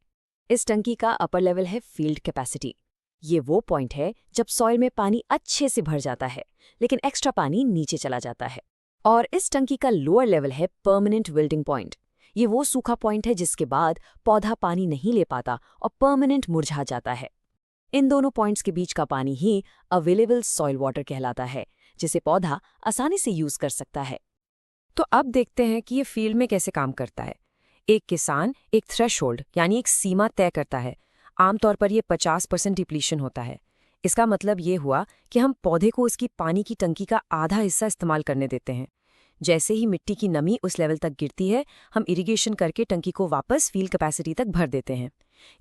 इस टंकी का अपर लेवल है फील्ड कैपेसिटी। ये वो पॉइंट है जब सॉइल में पानी अच्छे से भर जाता है, लेकिन एक्स्ट्रा पानी नीचे चला जाता है। और इस टंकी का लोअर लेवल है परमानेंट विल्टिंग पॉइंट। ये वो सूखा पॉइंट है जिसके बाद पौधा पानी नहीं ले पाता और परमानेंट मुरझा जाता है। इन दोनों पॉइंट्स के बीच का पानी ही अवेलेबल सॉइल वाटर कहलाता है, जिसे पौधा आसानी से यूज कर सकता है। तो अब देखते हैं कि ये फील्ड में कैसे काम करता है। एक किसान एक थ्रेशोल्ड यानी एक सीमा तय करता है। आमतौर पर यह 50% डिप्लीशन होता है। इसका मतलब ये हुआ कि हम पौधे को उसकी पानी की टंकी का आधा हिस्सा इस्तेमाल करने देते हैं। जैसे ही मिट्टी की नमी उस लेवल तक गिरती है, हम इरिगेशन करके टंकी को वापस फील्ड कैपेसिटी तक भर देते हैं।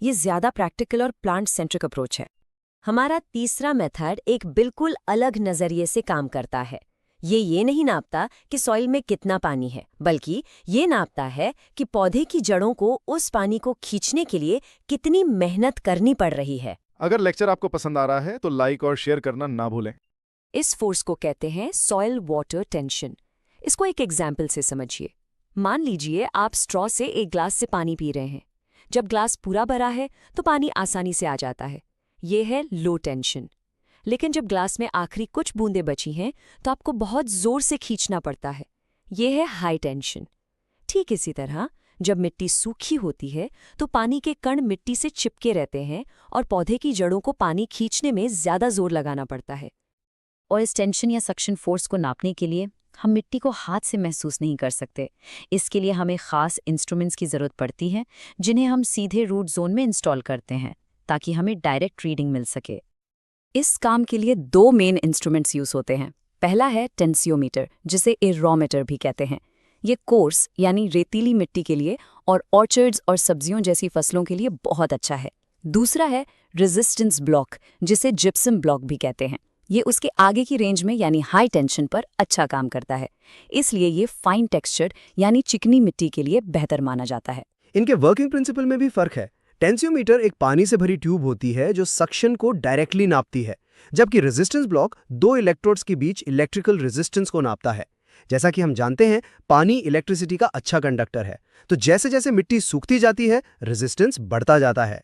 ये ज़्यादा प्रैक्टिकल और प्लांट सेंट्रिक अप्रोच है। हमारा तीसरा मेथड एक बिल्कुल अलग नज़रिए से काम करता है। ये नहीं नापता कि सॉइल में कितना पानी है, बल्कि ये नापता है कि पौधे की जड़ों को उस पानी को खींचने के लिए कितनी मेहनत करनी पड़ रही है। अगर लेक्चर आपको पसंद आ रहा है तो लाइक और शेयर करना ना भूलें। इस फोर्स को कहते हैं सॉइल वाटर टेंशन। इसको एक एग्जाम्पल से समझिए। मान लीजिए आप स्ट्रॉ से एक ग्लास से पानी पी रहे हैं। जब ग्लास पूरा भरा है तो पानी आसानी से आ जाता है। ये है लो टेंशन। लेकिन जब ग्लास में आखिरी कुछ बूंदें बची हैं तो आपको बहुत जोर से खींचना पड़ता है। ये है हाई टेंशन। ठीक इसी तरह जब मिट्टी सूखी होती है तो पानी के कण मिट्टी से चिपके रहते हैं और पौधे की जड़ों को पानी खींचने में ज़्यादा जोर लगाना पड़ता है। और इस टेंशन या सक्शन फोर्स को नापने के लिए हम मिट्टी को हाथ से महसूस नहीं कर सकते। इसके लिए हमें ख़ास इंस्ट्रूमेंट्स की ज़रूरत पड़ती है, जिन्हें हम सीधे रूट जोन में इंस्टॉल करते हैं ताकि हमें डायरेक्ट रीडिंग मिल सके। इस काम के लिए 2 मेन इंस्ट्रूमेंट्स यूज होते हैं। पहला है टेंसियोमीटर, जिसे एरोमीटर भी कहते हैं। ये कोर्स यानी रेतीली मिट्टी के लिए और ऑर्चर्ड्स और सब्जियों जैसी फसलों के लिए बहुत अच्छा है। दूसरा है रेजिस्टेंस ब्लॉक, जिसे जिप्सम ब्लॉक भी कहते हैं। ये उसके आगे की रेंज में यानी हाई टेंशन पर अच्छा काम करता है। इसलिए ये फाइन टेक्सचर्ड यानी चिकनी मिट्टी के लिए बेहतर माना जाता है। इनके वर्किंग प्रिंसिपल में भी फर्क है। टेंसियोमीटर एक पानी से भरी ट्यूब होती है जो सक्शन को डायरेक्टली नापती है, जबकि रेजिस्टेंस ब्लॉक दो इलेक्ट्रोड्स के बीच इलेक्ट्रिकल रेजिस्टेंस को नापता है। जैसा कि हम जानते हैं, पानी इलेक्ट्रिसिटी का अच्छा कंडक्टर है, तो जैसे जैसे मिट्टी सूखती जाती है, रेजिस्टेंस बढ़ता जाता है।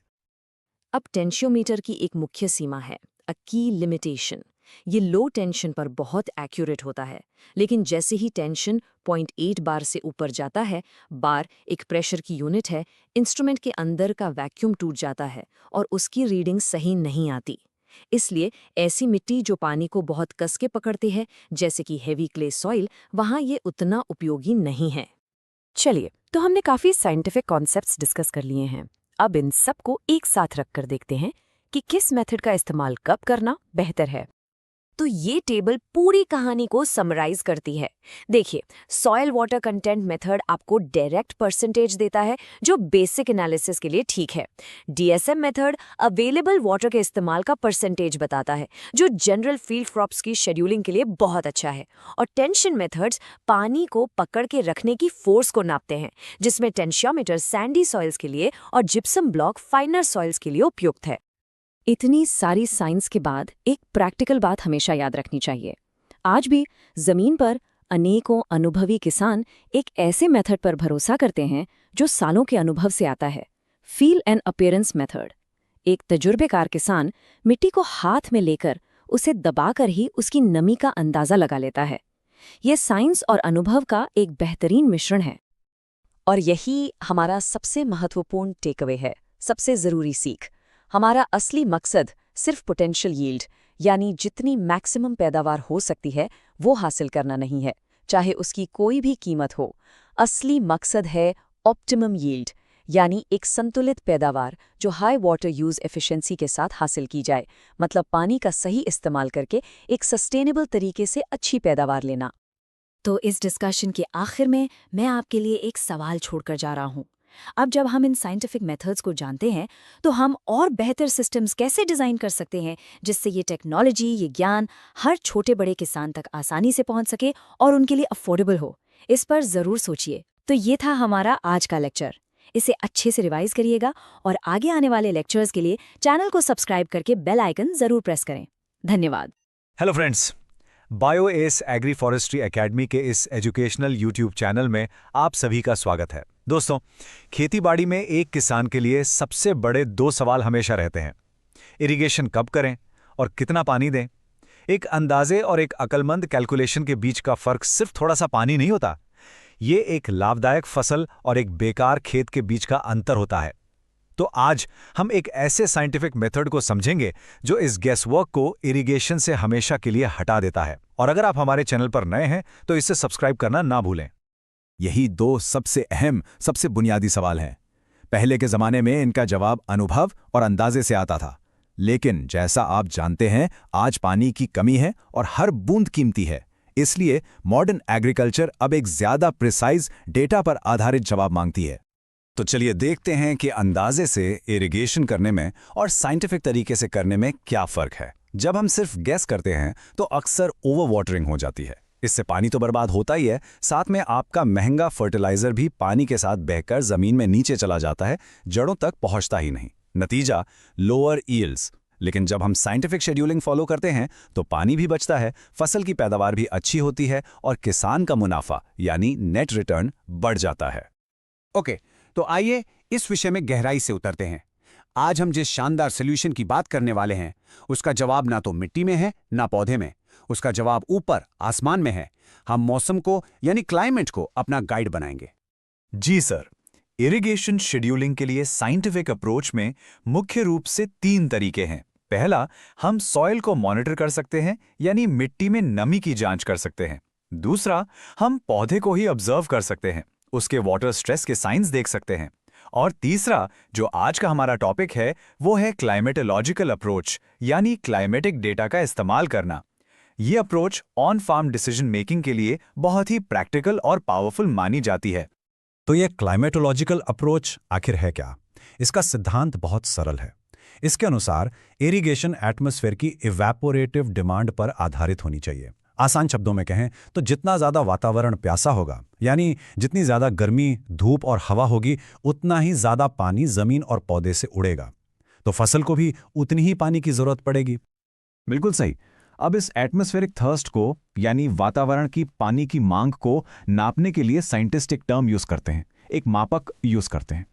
अब टेंशियोमीटर की एक मुख्य सीमा है, अ की लिमिटेशन। ये लो टेंशन पर बहुत एक्यूरेट होता है, लेकिन जैसे ही टेंशन 0.8 बार से ऊपर जाता है, बार एक प्रेशर की यूनिट है, इंस्ट्रूमेंट के अंदर का वैक्यूम टूट जाता है और उसकी रीडिंग सही नहीं आती। इसलिए ऐसी मिट्टी जो पानी को बहुत कस के पकड़ती है, जैसे कि हेवी क्ले सॉइल, वहाँ ये उतना उपयोगी नहीं है। चलिए, तो हमने काफी साइंटिफिक कॉन्सेप्ट्स डिस्कस कर लिए हैं। अब इन सबको एक साथ रखकर देखते हैं कि किस मेथड का इस्तेमाल कब करना बेहतर है। तो ये टेबल पूरी कहानी को समराइज करती है। देखिए, सॉयल वाटर कंटेंट मेथड आपको डायरेक्ट परसेंटेज देता है, जो बेसिक एनालिसिस के लिए ठीक है। डीएसएम मेथड अवेलेबल वाटर के इस्तेमाल का परसेंटेज बताता है, जो जनरल फील्ड क्रॉप्स की शेड्यूलिंग के लिए बहुत अच्छा है। और टेंशन मेथड्स पानी को पकड़ के रखने की फोर्स को नापते हैं, जिसमें टेंशियोमीटर सैंडी सॉइल्स के लिए और जिप्सम ब्लॉक फाइनर सॉइल्स के लिए उपयुक्त है। इतनी सारी साइंस के बाद एक प्रैक्टिकल बात हमेशा याद रखनी चाहिए। आज भी जमीन पर अनेकों अनुभवी किसान एक ऐसे मेथड पर भरोसा करते हैं जो सालों के अनुभव से आता है, फील एंड अपीयरेंस मेथड। एक तजुर्बेकार किसान मिट्टी को हाथ में लेकर उसे दबाकर ही उसकी नमी का अंदाजा लगा लेता है। यह साइंस और अनुभव का एक बेहतरीन मिश्रण है। और यही हमारा सबसे महत्वपूर्ण टेकअवे है, सबसे ज़रूरी सीख। हमारा असली मकसद सिर्फ पोटेंशियल यील्ड, यानी जितनी मैक्सिमम पैदावार हो सकती है वो हासिल करना नहीं है, चाहे उसकी कोई भी कीमत हो। असली मकसद है ऑप्टिमम यील्ड, यानी एक संतुलित पैदावार जो हाई वाटर यूज एफिशिएंसी के साथ हासिल की जाए, मतलब पानी का सही इस्तेमाल करके एक सस्टेनेबल तरीके से अच्छी पैदावार लेना। तो इस डिस्कशन के आखिर में मैं आपके लिए एक सवाल छोड़कर जा रहा हूँ। अब जब हम इन साइंटिफिक मेथड्स को जानते हैं, तो हम और बेहतर सिस्टम्स कैसे डिज़ाइन कर सकते हैं जिससे ये टेक्नोलॉजी, ये ज्ञान हर छोटे बड़े किसान तक आसानी से पहुंच सके और उनके लिए अफोर्डेबल हो। इस पर ज़रूर सोचिए। तो ये था हमारा आज का लेक्चर। इसे अच्छे से रिवाइज करिएगा और आगे आने वाले लेक्चर्स के लिए चैनल को सब्सक्राइब करके बेल आइकन ज़रूर प्रेस करें। धन्यवाद। Hello friends, Bios agri forestry academy के इस एजुकेशनल यूट्यूब चैनल में आप सभी का स्वागत है। दोस्तों, खेतीबाड़ी में एक किसान के लिए सबसे बड़े दो सवाल हमेशा रहते हैं। इरिगेशन कब करें और कितना पानी दें। एक अंदाजे और एक अक्लमंद कैलकुलेशन के बीच का फर्क सिर्फ थोड़ा सा पानी नहीं होता, ये एक लाभदायक फसल और एक बेकार खेत के बीच का अंतर होता है। तो आज हम एक ऐसे साइंटिफिक मेथड को समझेंगे जो इस गेसवर्क को इरिगेशन से हमेशा के लिए हटा देता है। और अगर आप हमारे चैनल पर नए हैं तो इसे सब्सक्राइब करना ना भूलें। यही दो सबसे अहम, सबसे बुनियादी सवाल हैं। पहले के ज़माने में इनका जवाब अनुभव और अंदाजे से आता था, लेकिन जैसा आप जानते हैं, आज पानी की कमी है और हर बूंद कीमती है। इसलिए मॉडर्न एग्रीकल्चर अब एक ज़्यादा प्रिसाइज, डेटा पर आधारित जवाब मांगती है। तो चलिए देखते हैं कि अंदाजे से इरिगेशन करने में और साइंटिफिक तरीके से करने में क्या फ़र्क है। जब हम सिर्फ गैस करते हैं तो अक्सर ओवर वाटरिंग हो जाती है। इससे पानी तो बर्बाद होता ही है, साथ में आपका महंगा फर्टिलाइजर भी पानी के साथ बहकर जमीन में नीचे चला जाता है, जड़ों तक पहुंचता ही नहीं। नतीजा लोअर यील्ड्स। लेकिन जब हम साइंटिफिक शेड्यूलिंग फॉलो करते हैं तो पानी भी बचता है, फसल की पैदावार भी अच्छी होती है और किसान का मुनाफा यानी नेट रिटर्न बढ़ जाता है। ओके, तो आइए इस विषय में गहराई से उतरते हैं। आज हम जिस शानदार सॉल्यूशन की बात करने वाले हैं, उसका जवाब ना तो मिट्टी में है ना पौधे में। उसका जवाब ऊपर आसमान में है। हम मौसम को यानी क्लाइमेट को अपना गाइड बनाएंगे। जी सर, इरिगेशन शेड्यूलिंग के लिए साइंटिफिक अप्रोच में मुख्य रूप से 3 तरीके हैं। पहला, हम सॉइल को मॉनिटर कर सकते हैं, यानी मिट्टी में नमी की जांच कर सकते हैं। दूसरा, हम पौधे को ही ऑब्जर्व कर सकते हैं, उसके वाटर स्ट्रेस के साइंस देख सकते हैं। और तीसरा, जो आज का हमारा टॉपिक है, वो है क्लाइमेटोलॉजिकल अप्रोच, यानी क्लाइमेटिक डेटा का इस्तेमाल करना। ये approach on farm decision making के लिए बहुत ही प्रैक्टिकल और पावरफुल मानी जाती है। तो यह क्लाइमेटोलॉजिकल अप्रोच आखिर है क्या? इसका सिद्धांत बहुत सरल है। इसके अनुसार इरिगेशन एटमॉस्फेयर की इवैपोरेटिव डिमांड पर आधारित होनी चाहिए। आसान शब्दों में कहें तो जितना ज़्यादा वातावरण प्यासा होगा, यानी जितनी ज़्यादा गर्मी, धूप और हवा होगी, उतना ही ज़्यादा पानी ज़मीन और पौधे से उड़ेगा, तो फसल को भी उतनी ही पानी की ज़रूरत पड़ेगी। बिल्कुल सही। अब इस एटमॉस्फेरिक थर्स्ट को, यानी वातावरण की पानी की मांग को नापने के लिए साइंटिस्ट एक टर्म यूज करते हैं, एक मापक यूज करते हैं।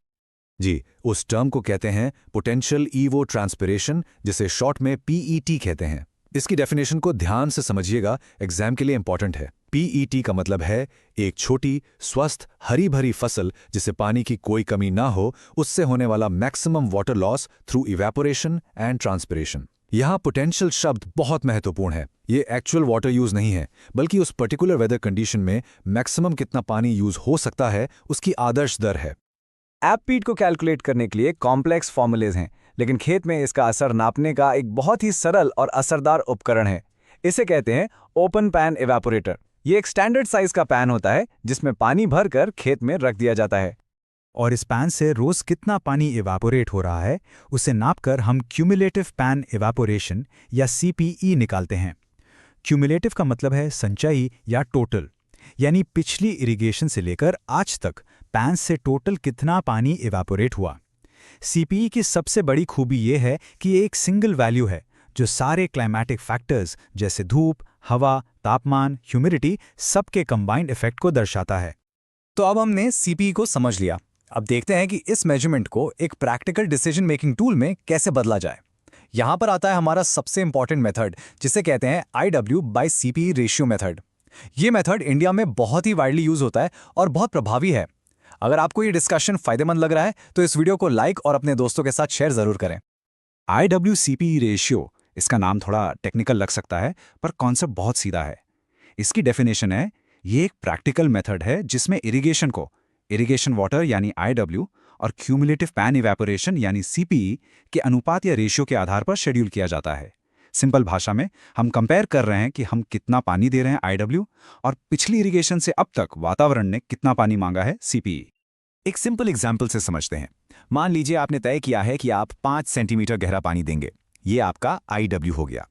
जी, उस टर्म को कहते हैं पोटेंशियल इवोट्रांसपिरेशन, जिसे शॉर्ट में पीईटी कहते हैं। इसकी डेफिनेशन को ध्यान से समझिएगा, एग्जाम के लिए इंपॉर्टेंट है। पीईटी का मतलब है एक छोटी, स्वस्थ, हरी भरी फसल जिसे पानी की कोई कमी ना हो, उससे होने वाला maximum water loss through evaporation and transpiration. यहाँ पोटेंशियल शब्द बहुत महत्वपूर्ण है। ये एक्चुअल वाटर यूज नहीं है, बल्कि उस पर्टिकुलर वेदर कंडीशन में मैक्सिमम कितना पानी यूज हो सकता है, उसकी आदर्श दर है। एपपीट को कैलकुलेट करने के लिए कॉम्प्लेक्स फॉर्मूलेज हैं, लेकिन खेत में इसका असर नापने का एक बहुत ही सरल और असरदार उपकरण है। इसे कहते हैं ओपन पैन इवेपोरेटर। ये एक स्टैंडर्ड साइज का पैन होता है जिसमें पानी भरकर खेत में रख दिया जाता है, और इस पैन से रोज कितना पानी इवापोरेट हो रहा है उसे नापकर हम क्यूमुलेटिव पैन इवापोरेशन या सीपीई निकालते हैं। क्यूमुलेटिव का मतलब है संचयी या टोटल, यानी पिछली इरिगेशन से लेकर आज तक पैन से टोटल कितना पानी इवापोरेट हुआ। सीपीई की सबसे बड़ी खूबी ये है कि ये एक सिंगल वैल्यू है जो सारे क्लाइमेटिक फैक्टर्स जैसे धूप, हवा, तापमान, ह्यूमिडिटी सबके कंबाइंड इफेक्ट को दर्शाता है। तो अब हमने सीपीई को समझ लिया। अब देखते हैं कि इस मेजरमेंट को एक प्रैक्टिकल डिसीजन मेकिंग टूल में कैसे बदला जाए। यहां पर आता है हमारा सबसे इंपॉर्टेंट मेथड, जिसे कहते हैं IW/CPE रेशियो मेथड। ये मेथड इंडिया में बहुत ही वाइडली यूज होता है और बहुत प्रभावी है। अगर आपको ये डिस्कशन फायदेमंद लग रहा है तो इस वीडियो को लाइक और अपने दोस्तों के साथ शेयर जरूर करें। IW/CPE रेशियो, इसका नाम थोड़ा टेक्निकल लग सकता है, पर कॉन्सेप्ट बहुत सीधा है। इसकी डेफिनेशन है, ये एक प्रैक्टिकल मेथड है जिसमें इरिगेशन को इरिगेशन वाटर यानी IW और क्यूमुलेटिव पैन इवेपोरेशन यानी CPE के अनुपात या रेशियो के आधार पर शेड्यूल किया जाता है। सिंपल भाषा में हम कंपेयर कर रहे हैं कि हम कितना पानी दे रहे हैं IW और पिछली इरिगेशन से अब तक वातावरण ने कितना पानी मांगा है CPE। एक सिंपल एग्जाम्पल से समझते हैं। मान लीजिए आपने तय किया है कि आप 5 सेंटीमीटर गहरा पानी देंगे। ये आपका IW हो गया।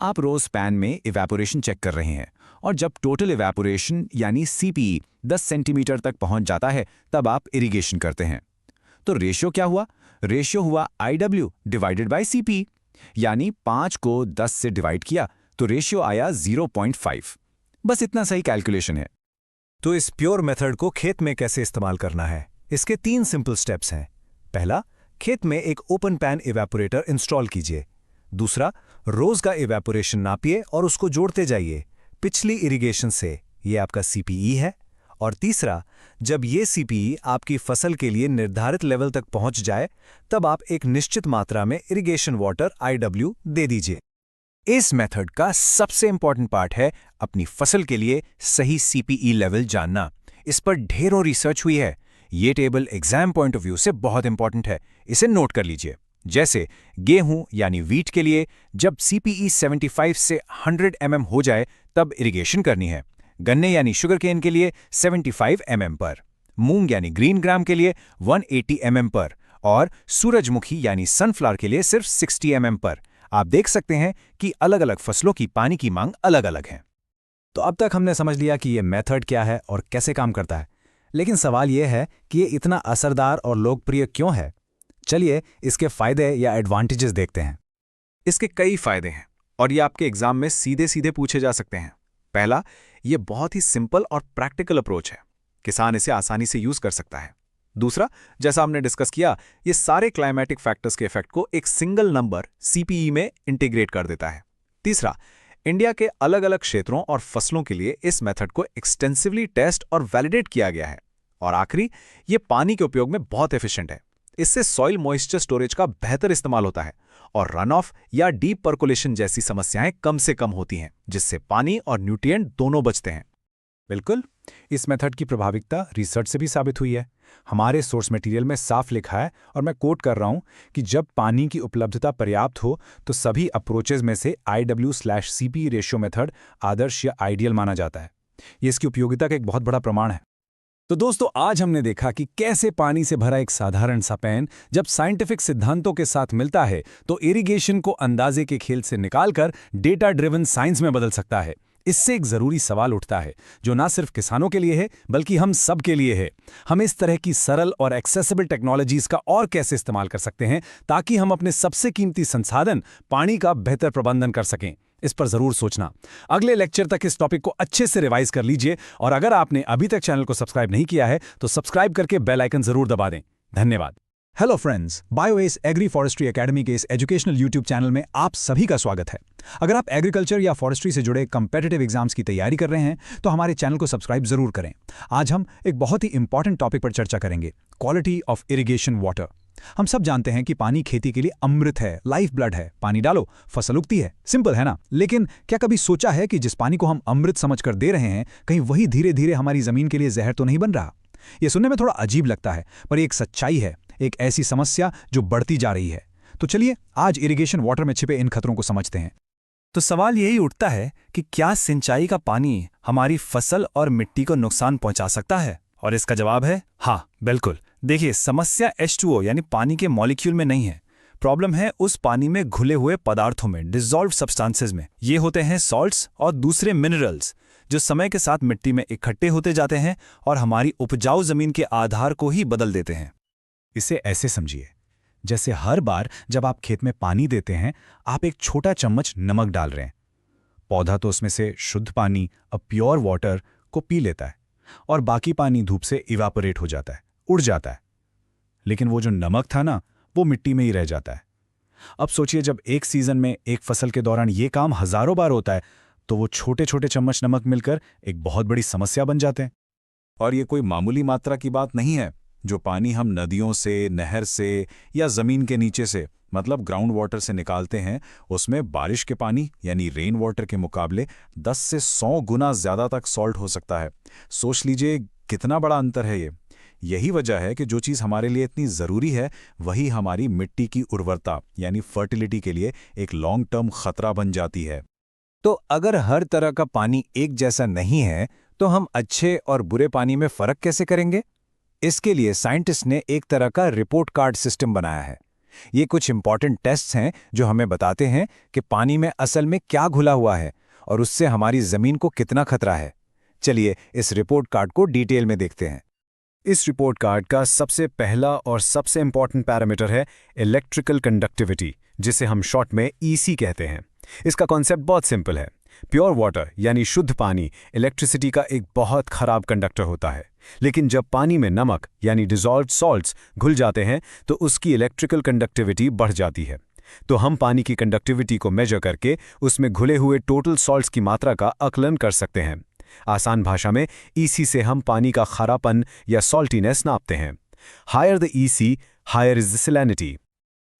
आप रोज पैन में इवेपोरेशन चेक कर रहे हैं और जब टोटल इवेपोरेशन यानी CPE 10 सेंटीमीटर तक पहुंच जाता है तब आप इरिगेशन करते हैं। तो रेशियो क्या हुआ? रेशियो हुआ IW डिवाइडेड बाय CPE, यानी 5 को 10 से डिवाइड किया तो रेशियो आया 0.5। बस इतना सही कैलकुलेशन है। तो इस प्योर मेथड को खेत में कैसे इस्तेमाल करना है, इसके 3 सिंपल स्टेप्स हैं। पहला, खेत में एक ओपन पैन इवेपोरेटर इंस्टॉल कीजिए। दूसरा, रोज का इवेपोरेशन नापिए और उसको जोड़ते जाइए पिछली इरिगेशन से, ये आपका CPE है। और तीसरा, जब ये CPE आपकी फसल के लिए निर्धारित लेवल तक पहुंच जाए तब आप एक निश्चित मात्रा में इरिगेशन वाटर IW दे दीजिए। इस मेथड का सबसे इंपॉर्टेंट पार्ट है अपनी फसल के लिए सही CPE लेवल जानना। इस पर ढेरों रिसर्च हुई है। ये table exam point of view से बहुत इंपॉर्टेंट है, इसे नोट कर लीजिए। जैसे गेहूं यानी वीट के लिए जब CPE 75 से 100 mm हो जाए तब इरिगेशन करनी है। गन्ने यानी शुगर केन के लिए 75 mm पर, मूंग यानी ग्रीन ग्राम के लिए 180 mm पर और सूरजमुखी यानी सनफ्लावर के लिए सिर्फ 60 mm पर। आप देख सकते हैं कि अलग अलग फसलों की पानी की मांग अलग अलग है। तो अब तक हमने समझ लिया कि ये मेथड क्या है और कैसे काम करता है, लेकिन सवाल यह है कि ये इतना असरदार और लोकप्रिय क्यों है। चलिए इसके फायदे या एडवांटेजेस देखते हैं। इसके कई फायदे हैं और ये आपके एग्जाम में सीधे सीधे पूछे जा सकते हैं। पहला, ये बहुत ही सिंपल और प्रैक्टिकल अप्रोच है, किसान इसे आसानी से यूज कर सकता है। दूसरा, जैसा हमने डिस्कस किया, ये सारे क्लाइमेटिक फैक्टर्स के इफेक्ट को एक सिंगल नंबर CPE में इंटीग्रेट कर देता है। तीसरा, इंडिया के अलग अलग क्षेत्रों और फसलों के लिए इस मेथड को एक्सटेंसिवली टेस्ट और वैलिडेट किया गया है। और आखिरी, ये पानी के उपयोग में बहुत एफिशिएंट है। इससे सॉइल मॉइस्चर स्टोरेज का बेहतर इस्तेमाल होता है और रन ऑफ या डीप पर्कुलेशन जैसी समस्याएं कम से कम होती हैं, जिससे पानी और न्यूट्रिएंट दोनों बचते हैं। बिल्कुल, इस मेथड की प्रभाविकता रिसर्च से भी साबित हुई है। हमारे सोर्स मटेरियल में साफ लिखा है और मैं कोट कर रहा हूं कि जब पानी की उपलब्धता पर्याप्त हो तो सभी अप्रोचेज में से IW/CPE रेशियो मेथड आदर्श या आइडियल माना जाता है। ये इसकी उपयोगिता का एक बहुत बड़ा प्रमाण है। तो दोस्तों आज हमने देखा कि कैसे पानी से भरा एक साधारण सा पैन जब साइंटिफिक सिद्धांतों के साथ मिलता है तो इरिगेशन को अंदाजे के खेल से निकालकर डेटा ड्रिवन साइंस में बदल सकता है। इससे एक जरूरी सवाल उठता है जो ना सिर्फ किसानों के लिए है बल्कि हम सब के लिए है। हम इस तरह की सरल और एक्सेसिबल टेक्नोलॉजीज का और कैसे इस्तेमाल कर सकते हैं ताकि हम अपने सबसे कीमती संसाधन पानी का बेहतर प्रबंधन कर सकें। इस पर जरूर सोचना। अगले लेक्चर तक इस टॉपिक को अच्छे से रिवाइज कर लीजिए और अगर आपने अभी तक चैनल को सब्सक्राइब नहीं किया है तो सब्सक्राइब करके बेल आइकन जरूर दबा दें। धन्यवाद। Hello friends, Bios agri forestry academy के इस एजुकेशनल यूट्यूब चैनल में आप सभी का स्वागत है। अगर आप एग्रीकल्चर या फॉरेस्ट्री से जुड़े कम्पिटिटिव एग्जाम्स की तैयारी कर रहे हैं तो हमारे चैनल को सब्सक्राइब जरूर करें। आज हम एक बहुत ही इंपॉर्टेंट टॉपिक पर चर्चा करेंगे, क्वालिटी ऑफ इरिगेशन वाटर। हम सब जानते हैं कि पानी खेती के लिए अमृत है, लाइफ ब्लड है। पानी डालो, फसल उगती है। सिंपल है ना? लेकिन क्या कभी सोचा है कि जिस पानी को हम अमृत समझकर दे रहे हैं, कहीं वही धीरे धीरे हमारी जमीन के लिए जहर तो नहीं बन रहा? ये सुनने में थोड़ा अजीब लगता है, पर एक सच्चाई है, एक ऐसी समस्या जो बढ़ती जा रही है। तो चलिए आज इरिगेशन वाटर में छिपे इन खतरों को समझते हैं। तो सवाल यही उठता है कि क्या सिंचाई का पानी हमारी फसल और मिट्टी को नुकसान पहुंचा सकता है? और इसका जवाब है हाँ, बिल्कुल। देखिए, समस्या H2O यानी पानी के मॉलिक्यूल में नहीं है। प्रॉब्लम है उस पानी में घुले हुए पदार्थों में, डिसॉल्व्ड सब्सटेंसेस में। ये होते हैं सॉल्ट्स और दूसरे मिनरल्स जो समय के साथ मिट्टी में इकट्ठे होते जाते हैं और हमारी उपजाऊ जमीन के आधार को ही बदल देते हैं। इसे ऐसे समझिए, जैसे हर बार जब आप खेत में पानी देते हैं, आप एक छोटा चम्मच नमक डाल रहे हैं। पौधा तो उसमें से शुद्ध पानी, प्योर वाटर को पी लेता है और बाकी पानी धूप से इवापोरेट हो जाता है, उड़ जाता है। लेकिन वो जो नमक था ना, वो मिट्टी में ही रह जाता है। अब सोचिए, जब एक सीजन में एक फसल के दौरान ये काम हजारों बार होता है तो वो छोटे छोटे चम्मच नमक मिलकर एक बहुत बड़ी समस्या बन जाते हैं। और ये कोई मामूली मात्रा की बात नहीं है। जो पानी हम नदियों से, नहर से या जमीन के नीचे से मतलब ग्राउंड वाटर से निकालते हैं, उसमें बारिश के पानी यानी रेन वाटर के मुकाबले 10 से 100 गुना ज्यादा तक सॉल्ट हो सकता है। सोच लीजिए कितना बड़ा अंतर है ये। यही वजह है कि जो चीज़ हमारे लिए इतनी ज़रूरी है वही हमारी मिट्टी की उर्वरता यानी फर्टिलिटी के लिए एक लॉन्ग टर्म खतरा बन जाती है। तो अगर हर तरह का पानी एक जैसा नहीं है तो हम अच्छे और बुरे पानी में फर्क कैसे करेंगे? इसके लिए साइंटिस्ट ने एक तरह का रिपोर्ट कार्ड सिस्टम बनाया है। ये कुछ इंपॉर्टेंट टेस्ट्स हैं जो हमें बताते हैं कि पानी में असल में क्या घुला हुआ है और उससे हमारी जमीन को कितना खतरा है। चलिए इस रिपोर्ट कार्ड को डिटेल में देखते हैं। इस रिपोर्ट कार्ड का सबसे पहला और सबसे इंपॉर्टेंट पैरामीटर है इलेक्ट्रिकल कंडक्टिविटी, जिसे हम शॉर्ट में EC कहते हैं। इसका कॉन्सेप्ट बहुत सिंपल है। प्योर वाटर यानी शुद्ध पानी इलेक्ट्रिसिटी का एक बहुत खराब कंडक्टर होता है, लेकिन जब पानी में नमक यानी डिसॉल्व्ड सॉल्ट्स घुल जाते हैं तो उसकी इलेक्ट्रिकल कंडक्टिविटी बढ़ जाती है। तो हम पानी की कंडक्टिविटी को मेजर करके उसमें घुले हुए टोटल सॉल्ट्स की मात्रा का आकलन कर सकते हैं। आसान भाषा में EC से हम पानी का खारापन या सॉल्टीनेस नापते हैं। Higher the EC, higher is the salinity.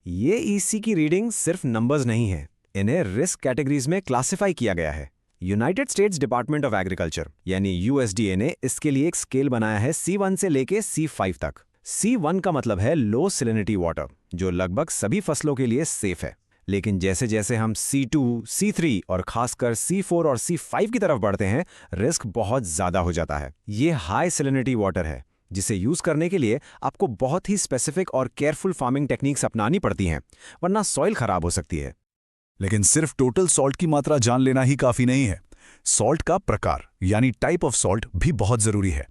ये EC की रीडिंग सिर्फ नंबर्स नहीं है, इन्हें रिस्क कैटेगरीज में क्लासिफाई किया गया है। United states department of agriculture यानी USDA ने इसके लिए एक स्केल बनाया है C1 से लेके C5 तक। C1 का मतलब है लो सैलिनिटी वाटर, जो लगभग सभी फसलों के लिए सेफ है। लेकिन जैसे जैसे हम C2, C3 और खासकर C4 और C5 की तरफ बढ़ते हैं, रिस्क बहुत ज्यादा हो जाता है। ये हाई सैलिनिटी वाटर है जिसे यूज करने के लिए आपको बहुत ही स्पेसिफिक और केयरफुल फार्मिंग टेक्निक्स अपनानी पड़ती हैं, वरना सॉइल खराब हो सकती है। लेकिन सिर्फ टोटल सॉल्ट की मात्रा जान लेना ही काफी नहीं है। सॉल्ट का प्रकार यानी टाइप ऑफ सॉल्ट भी बहुत जरूरी है।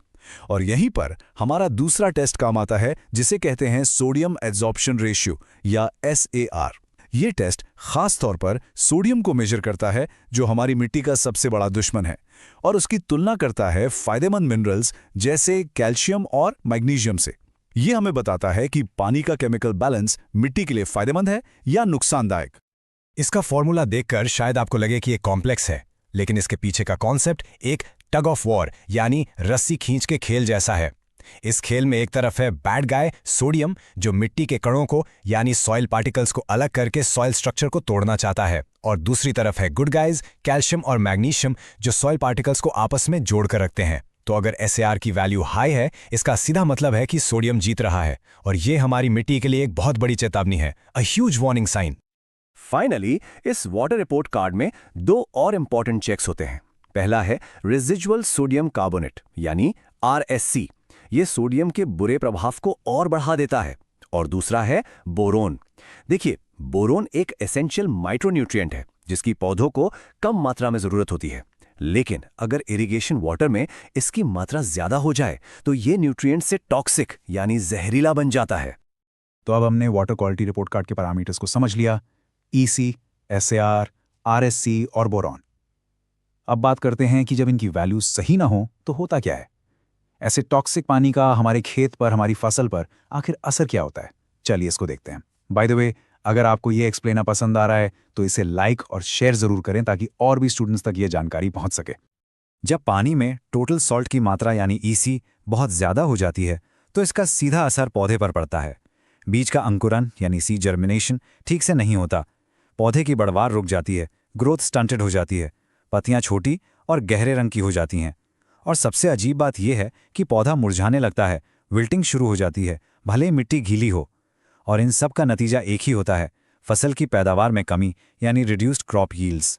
और यहीं पर हमारा दूसरा टेस्ट काम आता है जिसे कहते हैं सोडियम एब्जॉर्प्शन रेशियो या SAR। ये टेस्ट खास तौर पर सोडियम को मेजर करता है जो हमारी मिट्टी का सबसे बड़ा दुश्मन है, और उसकी तुलना करता है फायदेमंद मिनरल्स जैसे कैल्शियम और मैग्नीशियम से। ये हमें बताता है कि पानी का केमिकल बैलेंस मिट्टी के लिए फायदेमंद है या नुकसानदायक। इसका फॉर्मूला देखकर शायद आपको लगे कि ये कॉम्प्लेक्स है, लेकिन इसके पीछे का कॉन्सेप्ट एक टग ऑफ वॉर यानी रस्सी खींच के खेल जैसा है। इस खेल में एक तरफ है बैड गाय सोडियम, जो मिट्टी के कणों को यानी सॉइल पार्टिकल्स को अलग करके सॉइल स्ट्रक्चर को तोड़ना चाहता है, और दूसरी तरफ है गुड गाइज कैल्शियम और मैग्नीशियम, जो सॉइल पार्टिकल्स को आपस में जोड़कर रखते हैं। तो अगर SAR की वैल्यू हाई है, इसका सीधा मतलब है कि सोडियम जीत रहा है, और ये हमारी मिट्टी के लिए एक बहुत बड़ी चेतावनी है, a huge warning sign. Finally इस वाटर रिपोर्ट कार्ड में 2 और इंपॉर्टेंट चेक्स होते हैं। पहला है रेजिजुअल सोडियम कार्बोनेट यानी RSC, ये सोडियम के बुरे प्रभाव को और बढ़ा देता है। और दूसरा है बोरोन। देखिए, बोरोन एक एसेंशियल माइक्रोन्यूट्रिएंट है जिसकी पौधों को कम मात्रा में जरूरत होती है, लेकिन अगर इरिगेशन वाटर में इसकी मात्रा ज्यादा हो जाए तो ये न्यूट्रिएंट से टॉक्सिक यानी जहरीला बन जाता है। तो अब हमने वाटर क्वालिटी रिपोर्ट कार्ड के पैरामीटर्स को समझ लिया, EC, SAR, RSC और बोरॉन। अब बात करते हैं कि जब इनकी वैल्यूज सही ना हो तो होता क्या है। ऐसे टॉक्सिक पानी का हमारे खेत पर, हमारी फसल पर आखिर असर क्या होता है, चलिए इसको देखते हैं। बाय द वे, अगर आपको ये एक्सप्लेनर पसंद आ रहा है तो इसे लाइक और शेयर जरूर करें ताकि और भी स्टूडेंट्स तक ये जानकारी पहुंच सके। जब पानी में टोटल सॉल्ट की मात्रा यानी EC बहुत ज्यादा हो जाती है तो इसका सीधा असर पौधे पर पड़ता है। बीज का अंकुरन यानी सीड जर्मिनेशन ठीक से नहीं होता, पौधे की बढ़वार रुक जाती है, ग्रोथ स्टंटेड हो जाती है, पत्तियां छोटी और गहरे रंग की हो जाती हैं। और सबसे अजीब बात यह है कि पौधा मुरझाने लगता है, विल्टिंग शुरू हो जाती है, भले ही मिट्टी गीली हो। और इन सब का नतीजा एक ही होता है, फसल की पैदावार में कमी यानी रिड्यूस्ड क्रॉप यील्ड्स।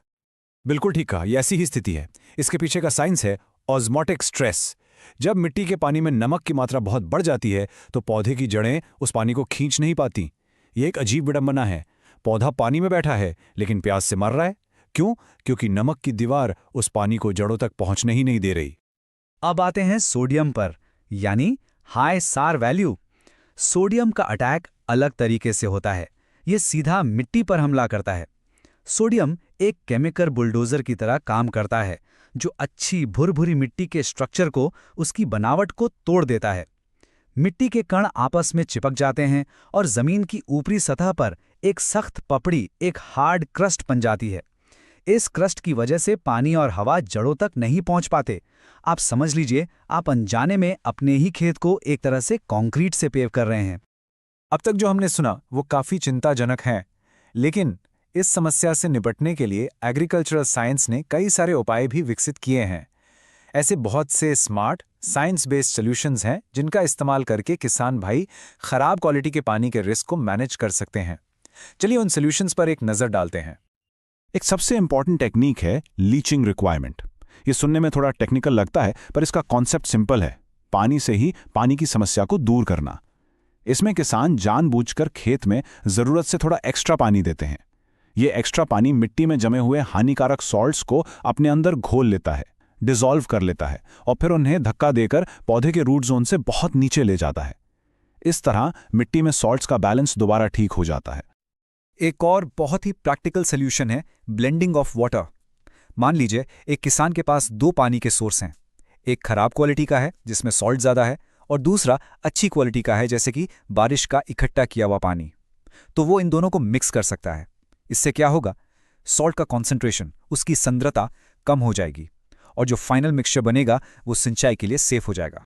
बिल्कुल ठीक कहा, ये ऐसी ही स्थिति है। इसके पीछे का साइंस है ऑस्मोटिक स्ट्रेस। जब मिट्टी के पानी में नमक की मात्रा बहुत बढ़ जाती है तो पौधे की जड़ें उस पानी को खींच नहीं पाती। ये एक अजीब विडंबना है। पौधा पानी में बैठा है लेकिन प्यास से मर रहा है। क्यों? क्योंकि नमक की दीवार उस पानी को जड़ों तक पहुंचने ही नहीं दे रही। अब आते हैं सोडियम पर, यानी हाई सार वैल्यू। सोडियम का अटैक अलग तरीके से होता है, ये सीधा मिट्टी पर हमला करता है। सोडियम एक केमिकल बुलडोजर की तरह काम करता है जो अच्छी भुरभुरी मिट्टी के स्ट्रक्चर को, उसकी बनावट को तोड़ देता है। मिट्टी के कण आपस में चिपक जाते हैं और जमीन की ऊपरी सतह पर एक सख्त पपड़ी, एक हार्ड क्रस्ट बन जाती है। इस क्रस्ट की वजह से पानी और हवा जड़ों तक नहीं पहुंच पाते। आप समझ लीजिए, आप अनजाने में अपने ही खेत को एक तरह से कंक्रीट से पेव कर रहे हैं। अब तक जो हमने सुना वो काफी चिंताजनक है, लेकिन इस समस्या से निपटने के लिए एग्रीकल्चरल साइंस ने कई सारे उपाय भी विकसित किए हैं। ऐसे बहुत से स्मार्ट साइंस बेस्ड सॉल्यूशंस हैं जिनका इस्तेमाल करके किसान भाई खराब क्वालिटी के पानी के रिस्क को मैनेज कर सकते हैं। चलिए उन सॉल्यूशंस पर एक नजर डालते हैं। एक सबसे इंपॉर्टेंट टेक्निक है लीचिंग रिक्वायरमेंट। ये सुनने में थोड़ा टेक्निकल लगता है पर इसका कॉन्सेप्ट सिंपल है, पानी से ही पानी की समस्या को दूर करना। इसमें किसान जानबूझकर खेत में जरूरत से थोड़ा एक्स्ट्रा पानी देते हैं। ये एक्स्ट्रा पानी मिट्टी में जमे हुए हानिकारक सॉल्ट्स को अपने अंदर घोल लेता है, डिसॉल्व कर लेता है और फिर उन्हें धक्का देकर पौधे के रूट जोन से बहुत नीचे ले जाता है। इस तरह मिट्टी में सॉल्ट्स का बैलेंस दोबारा ठीक हो जाता है। एक और बहुत ही प्रैक्टिकल सॉल्यूशन है ब्लेंडिंग ऑफ वाटर। मान लीजिए एक किसान के पास दो पानी के सोर्स हैं, एक खराब क्वालिटी का है जिसमें सॉल्ट ज़्यादा है और दूसरा अच्छी क्वालिटी का है जैसे कि बारिश का इकट्ठा किया हुआ पानी। तो वो इन दोनों को मिक्स कर सकता है। इससे क्या होगा, सॉल्ट का कॉन्सेंट्रेशन, उसकी सांद्रता कम हो जाएगी और जो फाइनल मिक्सचर बनेगा वो सिंचाई के लिए सेफ हो जाएगा।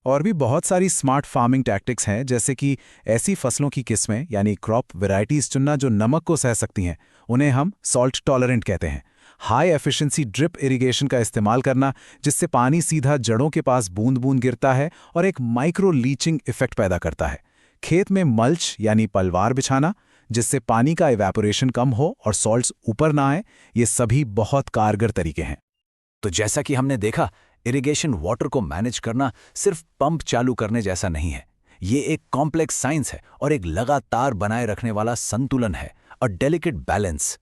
और भी बहुत सारी स्मार्ट फार्मिंग टैक्टिक्स हैं, जैसे कि ऐसी फसलों की किस्में यानी क्रॉप वैरायटीज चुनना जो नमक को सह सकती हैं, उन्हें हम सॉल्ट टॉलरेंट कहते हैं। हाई एफिशिएंसी ड्रिप इरिगेशन का इस्तेमाल करना जिससे पानी सीधा जड़ों के पास बूंद बूंद गिरता है और एक माइक्रो लीचिंग इफेक्ट पैदा करता है। खेत में मल्च यानी पलवार बिछाना जिससे पानी का इवेपोरेशन कम हो और सॉल्ट्स ऊपर ना आए, ये सभी बहुत कारगर तरीके हैं। तो जैसा कि हमने देखा, इरिगेशन वाटर को मैनेज करना सिर्फ पंप चालू करने जैसा नहीं है। ये एक कॉम्प्लेक्स साइंस है और एक लगातार बनाए रखने वाला संतुलन है, अ डेलिकेट बैलेंस।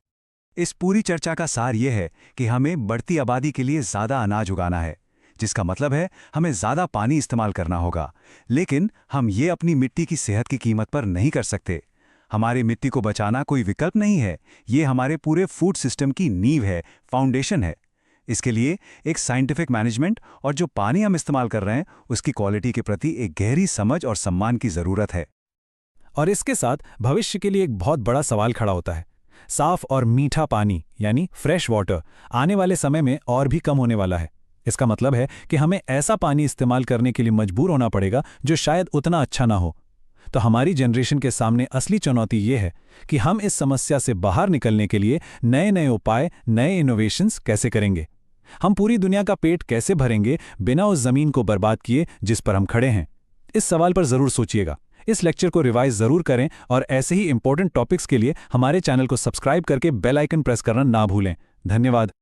इस पूरी चर्चा का सार यह है कि हमें बढ़ती आबादी के लिए ज़्यादा अनाज उगाना है, जिसका मतलब है हमें ज़्यादा पानी इस्तेमाल करना होगा। लेकिन हम ये अपनी मिट्टी की सेहत की कीमत पर नहीं कर सकते। हमारी मिट्टी को बचाना कोई विकल्प नहीं है, ये हमारे पूरे फूड सिस्टम की नींव है, फाउंडेशन है। इसके लिए एक साइंटिफिक मैनेजमेंट और जो पानी हम इस्तेमाल कर रहे हैं उसकी क्वालिटी के प्रति एक गहरी समझ और सम्मान की ज़रूरत है। और इसके साथ भविष्य के लिए एक बहुत बड़ा सवाल खड़ा होता है। साफ और मीठा पानी यानी फ्रेश वाटर आने वाले समय में और भी कम होने वाला है। इसका मतलब है कि हमें ऐसा पानी इस्तेमाल करने के लिए मजबूर होना पड़ेगा जो शायद उतना अच्छा ना हो। तो हमारी जनरेशन के सामने असली चुनौती ये है कि हम इस समस्या से बाहर निकलने के लिए नए नए उपाय, नए इनोवेशंस कैसे करेंगे। हम पूरी दुनिया का पेट कैसे भरेंगे बिना उस जमीन को बर्बाद किए जिस पर हम खड़े हैं। इस सवाल पर जरूर सोचिएगा। इस लेक्चर को रिवाइज जरूर करें और ऐसे ही इंपॉर्टेंट टॉपिक्स के लिए हमारे चैनल को सब्सक्राइब करके बेल आइकन प्रेस करना ना भूलें। धन्यवाद।